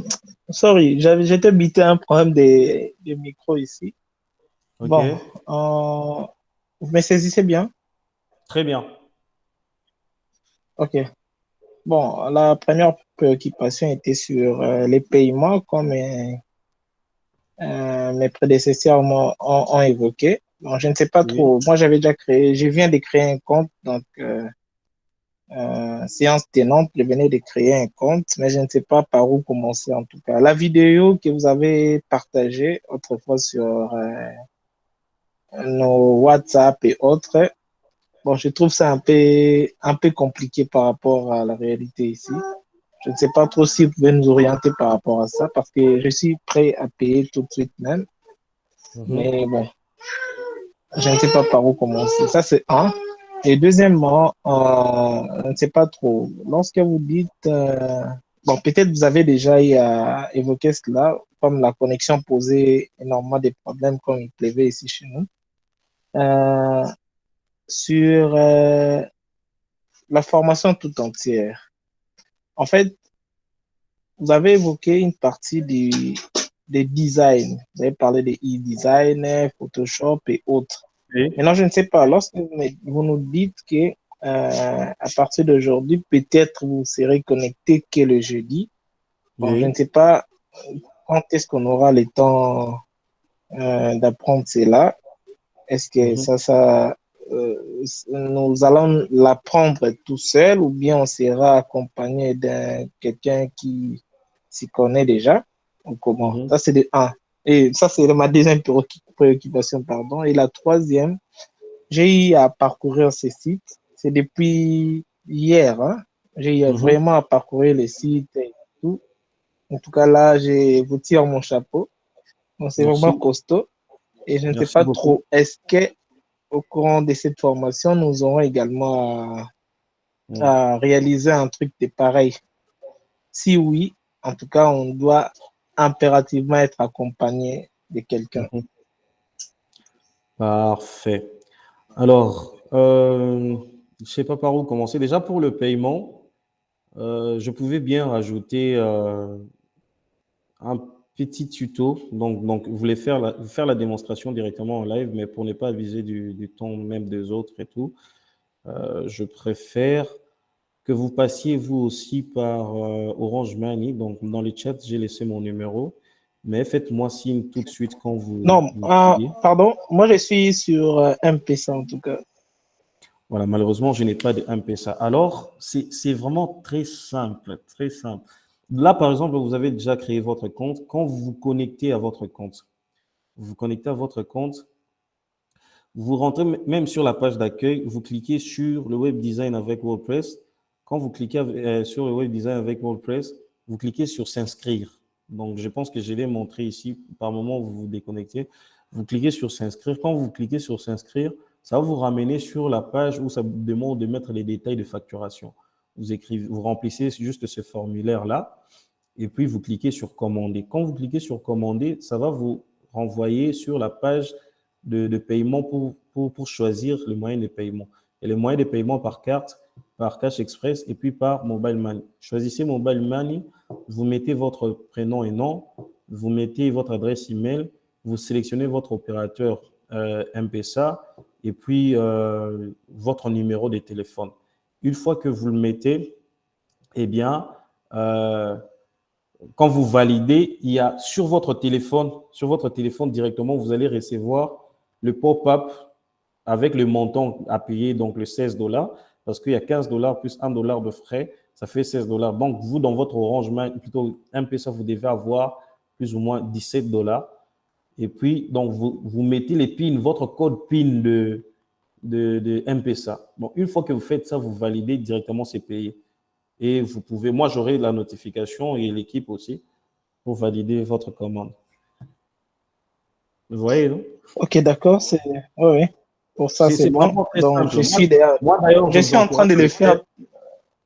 sorry, j'étais bité à un problème de micro ici. Ok, Bon, vous me saisissez bien? très bien. Ok. Bon, la première préoccupation était sur les paiements, comme mes prédécesseurs ont évoqué. Bon, je ne sais pas Oui. trop. Moi, j'avais déjà créé, je viens de créer un compte, donc séance tenante, je venais de créer un compte, mais je ne sais pas par où commencer en tout cas. La vidéo que vous avez partagée autrefois sur nos WhatsApp et autres, bon, je trouve ça un peu compliqué par rapport à la réalité ici. Je ne sais pas trop si vous pouvez nous orienter par rapport à ça, parce que je suis prêt à payer tout de suite même, Mhm. mais bon, je ne sais pas par où commencer. Ça, c'est un. Et deuxièmement, je ne sais pas trop. Lorsque vous dites, bon, peut-être vous avez déjà évoqué cela, comme la connexion posait énormément de problèmes comme il pleuvait ici chez nous. Euh, sur la formation tout entière. En fait, vous avez évoqué une partie des designs. Vous avez parlé des e-design, Photoshop et autres. Oui. Maintenant, je ne sais pas, lorsque vous nous dites que à partir d'aujourd'hui, peut-être vous serez connecté que le jeudi. Bon, je ne Oui. sais pas quand est-ce qu'on aura le temps d'apprendre cela. Est-ce que Mhm. nous allons l'apprendre tout seul ou bien on sera accompagné d'un quelqu'un qui s'y connaît déjà ou comment? Mhm. Ça, c'est de un. Et ça, c'est ma deuxième préoccupation, pardon. Et la troisième, j'ai eu à parcourir ces sites. C'est depuis hier, hein. J'ai eu Mhm. vraiment à parcourir les sites et tout. En tout cas, là, je vous tire mon chapeau. Donc, c'est vraiment Merci. costaud. Et je ne sais Merci pas beaucoup. trop, est-ce que au courant de cette formation, nous aurons également Mm. à réaliser un truc de pareil? Si oui, en tout cas, on doit impérativement être accompagné de quelqu'un. Mhm. Parfait. Alors, je ne sais pas par où commencer. Déjà pour le paiement, je pouvais bien rajouter un petit tuto. Donc, vous voulez faire la démonstration directement en live, mais pour ne pas abuser du temps même des autres et tout, je préfère que vous passiez vous aussi par Orange Money. Donc, dans les chats, j'ai laissé mon numéro, mais faites-moi signe tout de suite quand Non, vous payez. pardon, moi je suis sur M-Pesa en tout cas. Voilà, malheureusement, je n'ai pas de M-Pesa. Alors, c'est vraiment très simple, très simple. Là, par exemple, vous avez déjà créé votre compte. Quand vous vous connectez à votre compte, vous vous connectez à votre compte, vous rentrez même sur la page d'accueil, vous cliquez sur le web design avec WordPress. Quand vous cliquez sur le web design avec WordPress, vous cliquez sur s'inscrire. Donc, je pense que je l'ai montré ici. Par moment, vous vous déconnectez. Vous cliquez sur s'inscrire. Quand vous cliquez sur s'inscrire, ça va vous ramener sur la page où ça vous demande de mettre les détails de facturation. Vous écrivez, vous remplissez juste ce formulaire-là et puis vous cliquez sur commander. Quand vous cliquez sur commander, ça va vous renvoyer sur la page de paiement pour choisir le moyen de paiement. Et le moyen de paiement par carte, par Cash Express et puis par Mobile Money. Choisissez Mobile Money, vous mettez votre prénom et nom, vous mettez votre adresse email, vous sélectionnez votre opérateur M-Pesa et puis votre numéro de téléphone. Une fois que vous le mettez, eh bien, quand vous validez, il y a sur votre téléphone directement, vous allez recevoir le pop-up avec le montant à payer, donc le 16 dollars, parce qu'il y a 15 dollars plus 1 dollar de frais, ça fait 16 dollars. Donc, vous, dans votre Orange Money, plutôt M-Pesa, vous devez avoir plus ou moins 17 dollars. Et puis, donc, vous mettez les PIN, votre code PIN de M-Pesa. Bon, une fois que vous faites ça, vous validez directement, c'est payé. Et vous pouvez, moi, j'aurai la notification et l'équipe aussi pour valider votre commande. Vous voyez, non? Ok, d'accord, oui, pour ça c'est C'est bon. vraiment très Donc, simple. moi, D'ailleurs, je suis en train de le faire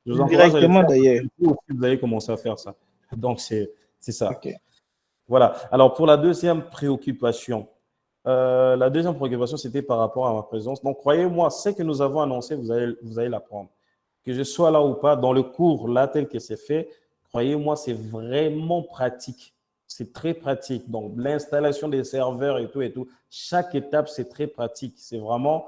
je vous encourage à le directement faire parce d'ailleurs. que vous aussi, vous allez commencer à faire ça. Donc, c'est ça. Ok. Voilà. Alors, pour la deuxième préoccupation, c'était par rapport à ma présence. Donc, croyez-moi, ce que nous avons annoncé, vous allez l'apprendre. Que je sois là ou pas, dans le cours, là, tel que c'est fait, croyez-moi, c'est vraiment pratique. C'est très pratique. Donc, l'installation des serveurs et tout, chaque étape, c'est très pratique. C'est vraiment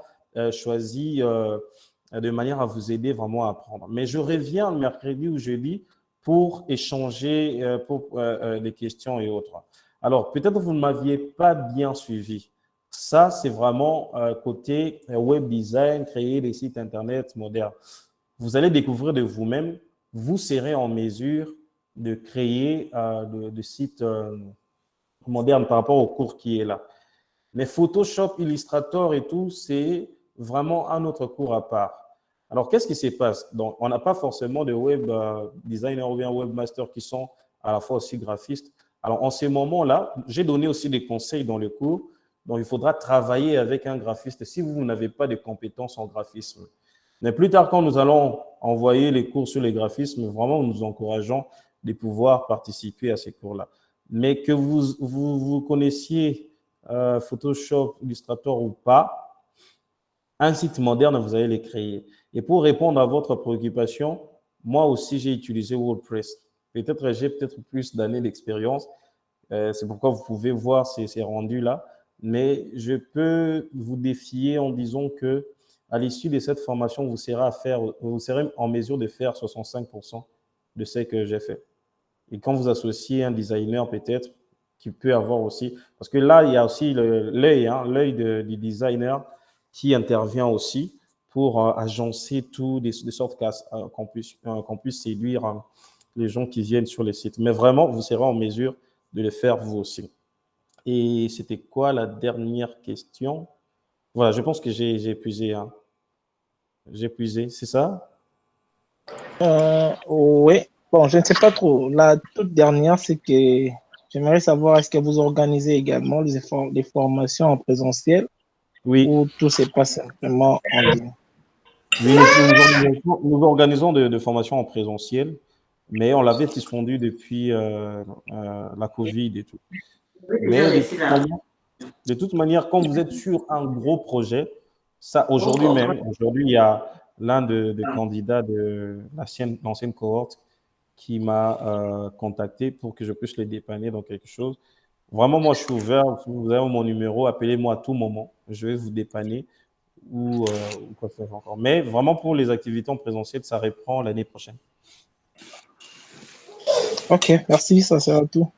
choisi de manière à vous aider vraiment à apprendre. Mais je reviens le mercredi ou jeudi pour échanger pour les questions et autres. Alors, peut-être que vous ne m'aviez pas bien suivi. Ça, c'est vraiment côté web design, créer des sites Internet modernes. Vous allez découvrir de vous-même, vous serez en mesure de créer de sites modernes par rapport au cours qui est là. Mais Photoshop, Illustrator et tout, c'est vraiment un autre cours à part. Alors, qu'est-ce qui se passe? Donc, on n'a pas forcément de web designers ou bien webmasters qui sont à la fois aussi graphistes. Alors, en ces moments-là, j'ai donné aussi des conseils dans le cours. Donc, il faudra travailler avec un graphiste si vous n'avez pas de compétences en graphisme. Mais plus tard, quand nous allons envoyer les cours sur les graphismes, vraiment, nous encourageons de pouvoir participer à ces cours-là. Mais que vous connaissiez Photoshop, Illustrator ou pas, un site moderne, vous allez les créer. Et pour répondre à votre préoccupation, moi aussi, j'ai utilisé WordPress. Peut-être j'ai plus d'années d'expérience. C'est pourquoi vous pouvez voir ces rendus-là. Mais je peux vous défier en disant que à l'issue de cette formation, vous serez en mesure de faire 65% de ce que j'ai fait. Et quand vous associez un designer peut-être qui peut avoir aussi, parce que là, il y a aussi l'œil du designer qui intervient aussi pour agencer tout de sorte qu'on puisse séduire les gens qui viennent sur les sites. Mais vraiment, vous serez en mesure de le faire vous aussi. Et c'était quoi la dernière question? Voilà, je pense que j'ai épuisé, hein. J'ai épuisé, c'est ça? Oui, bon, je ne sais pas trop. La toute dernière, c'est que j'aimerais savoir, est-ce que vous organisez également les formations en présentiel Oui, ou tout se passe simplement en ligne? oui, nous organisons de formations en présentiel, mais on l'avait suspendu depuis la Covid et tout. Mais de toute manière, quand vous êtes sur un gros projet, ça, aujourd'hui même, aujourd'hui, il y a l'un des candidats de l'ancienne cohorte qui m'a contacté pour que je puisse les dépanner dans quelque chose. Vraiment, moi, je suis ouvert. Si vous avez mon numéro, appelez-moi à tout moment. Je vais vous dépanner ou quoi faire encore. Mais vraiment, pour les activités en présentiel, ça reprend l'année prochaine. Ok, merci, ça sera tout.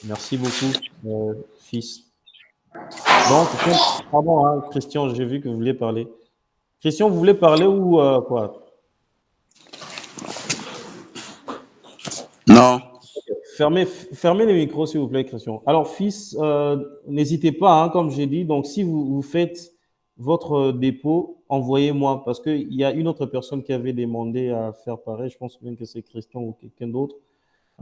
Merci beaucoup, fils. Donc, pardon, hein, Christian, j'ai vu que vous vouliez parler. Christian, vous voulez parler ou quoi? Non. Fermez les micros, s'il vous plaît, Christian. Alors, fils, n'hésitez pas, hein, comme j'ai dit. Donc, si vous faites votre dépôt, envoyez-moi, parce qu'il y a une autre personne qui avait demandé à faire pareil. Je pense bien que c'est Christian ou quelqu'un d'autre.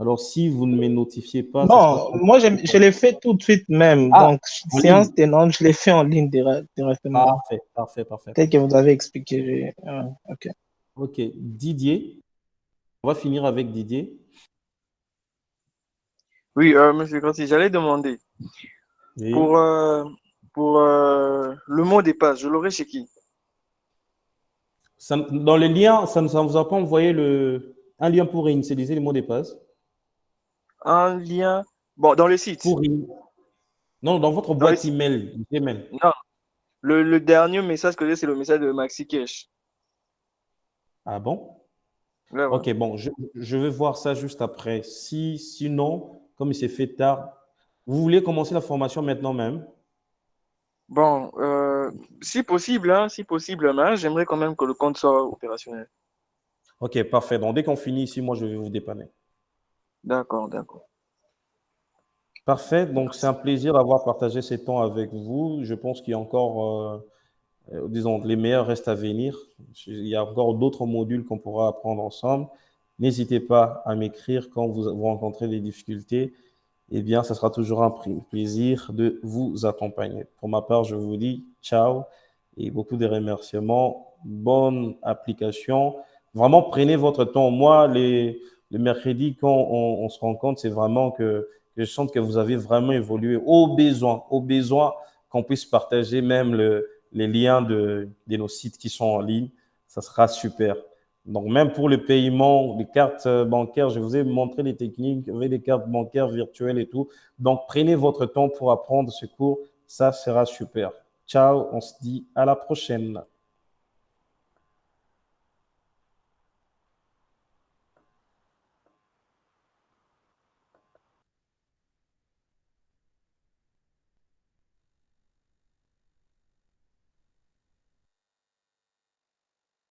Alors, si vous ne me notifiez pas, ça sera Non, moi, je l'ai fait tout de suite même. Ah, Donc, en séance ligne. tenante, je l'ai fait en ligne directement. Parfait, parfait, parfait. Tel que vous avez expliqué. Ok. OK. Didier, on va finir avec Didier. Oui, monsieur Grossi, j'allais demander Oui. pour, le mot de passe, je l'aurai chez qui? Dans le lien, ça ne vous a pas envoyé un lien pour réinitialiser les mots de passe? Un lien. Bon, dans le site. Pour, non, dans votre Dans le boîte site. email, Gmail. Non, le dernier message que j'ai, c'est le message de Maxi Cash. Ah bon? Là, ouais. Ok, bon, je vais voir ça juste après. Sinon, comme il s'est fait tard, vous voulez commencer la formation maintenant même? Bon, si possible, hein, si possible, hein, j'aimerais quand même que le compte soit opérationnel. Ok, parfait. Donc, dès qu'on finit ici, moi, je vais vous dépanner. D'accord, d'accord. Parfait. Donc, c'est un plaisir d'avoir partagé ces temps avec vous. Je pense qu'il y a encore, disons, les meilleurs restent à venir. Il y a encore d'autres modules qu'on pourra apprendre ensemble. N'hésitez pas à m'écrire quand vous rencontrez des difficultés. Eh bien, ça sera toujours un plaisir de vous accompagner. Pour ma part, je vous dis ciao et beaucoup de remerciements. Bonne application. Vraiment, prenez votre temps. Moi, le mercredi, quand on se rencontre, c'est vraiment que je sente que vous avez vraiment évolué au besoin qu'on puisse partager même les liens de nos sites qui sont en ligne. Ça sera super. Donc, même pour le paiement, les cartes bancaires, je vous ai montré les techniques avec des cartes bancaires virtuelles et tout. Donc, prenez votre temps pour apprendre ce cours. Ça sera super. Ciao, on se dit à la prochaine.